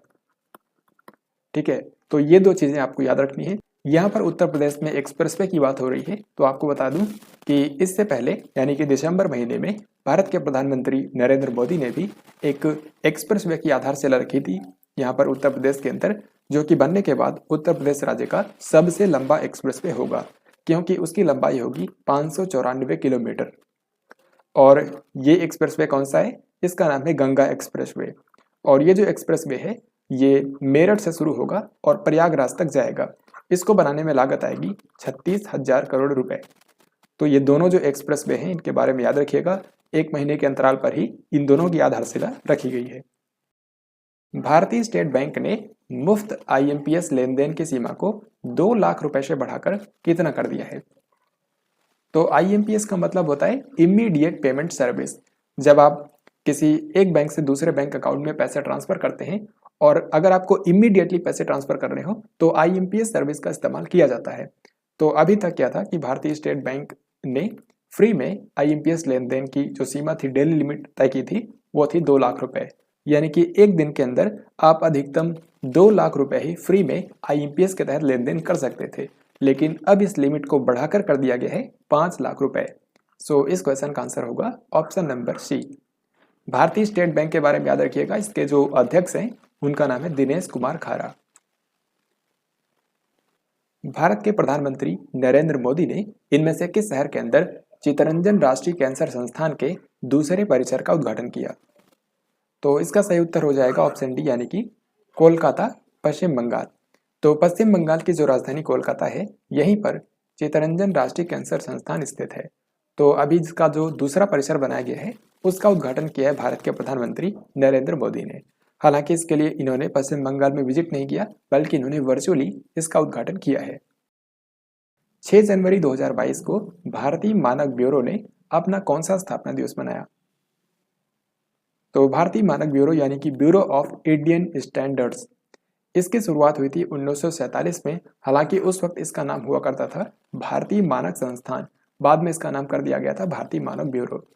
ठीक है, तो ये दो चीजें आपको याद रखनी है। यहाँ पर उत्तर प्रदेश में एक्सप्रेसवे की बात हो रही है, तो आपको बता दूं कि इससे पहले यानी कि दिसंबर महीने में भारत के प्रधानमंत्री नरेंद्र मोदी ने भी एक एक्सप्रेसवे की आधारशिला रखी थी यहाँ पर उत्तर प्रदेश के अंदर, जो कि बनने के बाद उत्तर प्रदेश राज्य का सबसे लंबा एक्सप्रेसवे होगा क्योंकि उसकी लंबाई होगी 594 किलोमीटर। और ये एक्सप्रेसवे कौन सा है? इसका नाम है गंगा एक्सप्रेसवे। और ये जो एक्सप्रेसवे है ये मेरठ से शुरू होगा और प्रयागराज तक जाएगा। इसको बनाने में लागत आएगी 36,000 करोड़ रुपए। तो ये दोनों जो एक्सप्रेसवे हैं इनके बारे में याद रखिएगा, 1 महीने के अंतराल पर ही इन दोनों की आधारशिला रखी गई है। भारतीय स्टेट बैंक ने मुफ्त IMPS लेन देन की सीमा को 2 लाख रुपए से बढ़ाकर कितना कर दिया है? तो IMPS का मतलब होता है इमीडिएट पेमेंट सर्विस। जब आप किसी एक बैंक से दूसरे बैंक अकाउंट में पैसे ट्रांसफर करते हैं और अगर आपको इमीडिएटली पैसे ट्रांसफर करने हो तो IMPS सर्विस का इस्तेमाल किया जाता है। तो अभी तक क्या था कि भारतीय स्टेट बैंक ने फ्री में IMPS लेन देन की जो सीमा थी, डेली लिमिट तय की थी, वो थी 2 लाख रुपए। यानी कि एक दिन के अंदर आप अधिकतम 2 लाख रुपए ही फ्री में IMPS के तहत लेन देन कर सकते थे। लेकिन अब इस लिमिट को बढ़ाकर कर दिया गया है 5 लाख रुपए। सो इस क्वेश्चन का आंसर होगा ऑप्शन नंबर सी। भारतीय स्टेट बैंक के बारे में याद रखिएगा, इसके जो अध्यक्ष हैं उनका नाम है दिनेश कुमार खारा। भारत के प्रधानमंत्री नरेंद्र मोदी ने इनमें से किस शहर के अंदर चित्तरंजन राष्ट्रीय कैंसर संस्थान के दूसरे परिसर का उद्घाटन किया? तो इसका सही उत्तर हो जाएगा ऑप्शन डी, यानी कि कोलकाता, पश्चिम बंगाल। तो पश्चिम बंगाल की जो राजधानी कोलकाता है, यहीं पर चित्तरंजन राष्ट्रीय कैंसर संस्थान स्थित है। तो अभी इसका जो दूसरा परिसर बनाया गया है, उसका उद्घाटन किया है भारत के प्रधानमंत्री नरेंद्र मोदी ने। हालांकि इसके लिए इन्होंने पश्चिम बंगाल में विजिट नहीं किया, बल्कि इन्होंने वर्चुअली इसका उद्घाटन किया है। 6 जनवरी 2022 को भारतीय मानक ब्यूरो ने अपना कौन सा स्थापना दिवस मनाया? तो भारतीय मानक ब्यूरो यानी कि ब्यूरो ऑफ इंडियन स्टैंडर्ड्स, इसकी शुरुआत हुई थी 1947 में। हालांकि उस वक्त इसका नाम हुआ करता था भारतीय मानक संस्थान, बाद में इसका नाम कर दिया गया था भारतीय मानक ब्यूरो।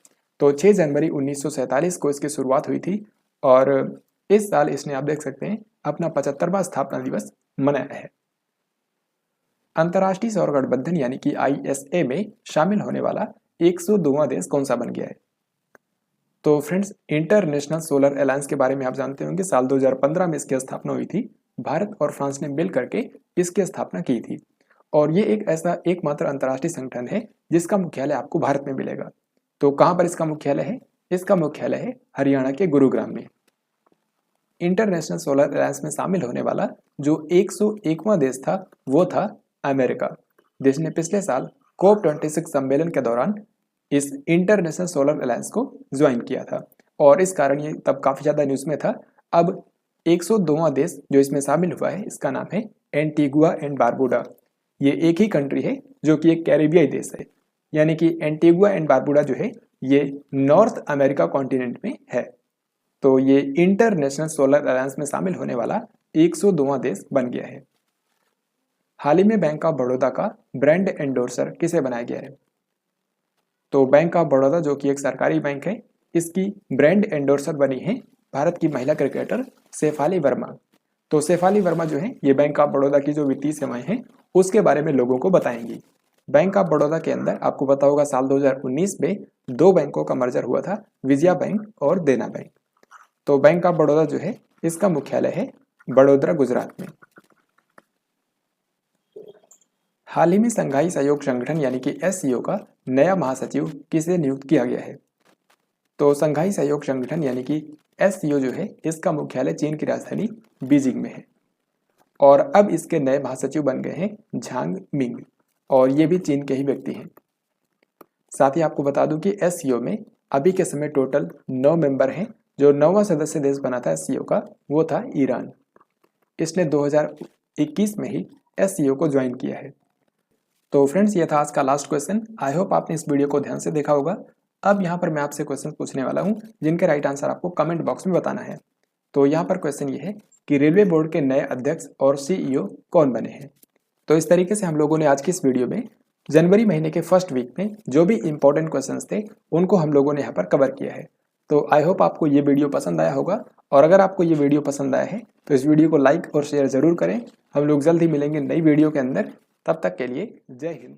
तो 6 जनवरी 1947 को इसकी शुरुआत हुई थी और इस साल इसने, आप देख सकते हैं, अपना 75वां स्थापना दिवस मनाया है। अंतर्राष्ट्रीय सौर गठबंधन यानी कि ISA में शामिल होने वाला 102वां देश कौन सा बन गया है? तो फ्रेंड्स, इंटरनेशनल सोलर अलायंस के बारे में आप जानते होंगे, साल 2015 में इसकी स्थापना हुई थी। भारत और फ्रांस ने मिल करके इसकी स्थापना की थी और ये एक ऐसा एकमात्र अंतर्राष्ट्रीय संगठन है जिसका मुख्यालय आपको भारत में मिलेगा। तो कहाँ पर इसका मुख्यालय है? इसका मुख्यालय है हरियाणा के गुरुग्राम में। इंटरनेशनल सोलर अलायंस में शामिल होने वाला जो 101वां देश था, वो था अमेरिका, जिसने पिछले साल COP26 सम्मेलन के दौरान इस इंटरनेशनल सोलर अलायंस को ज्वाइन किया था और इस कारण ये तब काफ़ी ज़्यादा न्यूज़ में था। अब 102वां देश जो इसमें शामिल हुआ है, इसका नाम है एंटीगुआ एंड बारबुडा। ये एक ही कंट्री है जो कि एक कैरिबियाई देश है, यानी कि एंटीगुआ एंड बारबुडा जो है ये नॉर्थ अमेरिका कॉन्टिनेंट में है। तो ये इंटरनेशनल सोलर अलायंस में शामिल होने वाला 102वां देश बन गया है। हाल ही में बैंक ऑफ बड़ौदा का ब्रांड एंडोर्सर किसे बनाया गया है? तो बैंक ऑफ बड़ौदा जो कि एक सरकारी बैंक है, इसकी ब्रांड एंडोर्सर बनी है भारत की महिला क्रिकेटर शेफाली वर्मा। तो शेफाली वर्मा जो है ये बैंक ऑफ बड़ौदा की जो वित्तीय सेवाएं हैं उसके बारे में लोगों को बताएंगी। बैंक ऑफ बड़ौदा के अंदर आपको पता होगा साल 2019 में 2 बैंकों का मर्जर हुआ था, विजया बैंक और देना बैंक। तो बैंक ऑफ बड़ौदा जो है इसका मुख्यालय है बड़ोदरा, गुजरात में। हाल ही में संघाई सहयोग संगठन यानी कि SCO का नया महासचिव किसे नियुक्त किया गया है? तो संघाई सहयोग संगठन यानी कि SCO जो है इसका मुख्यालय चीन की राजधानी बीजिंग में है और अब इसके नए महासचिव बन गए हैं झांग मिंग और ये भी चीन के ही व्यक्ति हैं। साथ ही आपको बता दूं कि SCO में अभी के समय टोटल 9 मेंबर हैं। जो 9वां सदस्य देश बना था SCO का, वो था ईरान। इसने 2021 में ही SCO को ज्वाइन किया है। तो फ्रेंड्स, ये था आज का लास्ट क्वेश्चन। आई होप आपने इस वीडियो को ध्यान से देखा होगा। अब यहाँ पर मैं आपसे क्वेश्चन पूछने वाला हूँ जिनके राइट आंसर आपको कमेंट बॉक्स में बताना है। तो यहाँ पर क्वेश्चन ये है कि रेलवे बोर्ड के नए अध्यक्ष और CEO कौन बने हैं? तो इस तरीके से हम लोगों ने आज की इस वीडियो में जनवरी महीने के फर्स्ट वीक में जो भी इंपॉर्टेंट क्वेश्चंस थे उनको हम लोगों ने यहाँ पर कवर किया है। तो आई होप आपको ये वीडियो पसंद आया होगा और अगर आपको ये वीडियो पसंद आया है तो इस वीडियो को लाइक और शेयर जरूर करें। हम लोग जल्द ही मिलेंगे नई वीडियो के अंदर। तब तक के लिए जय हिंद।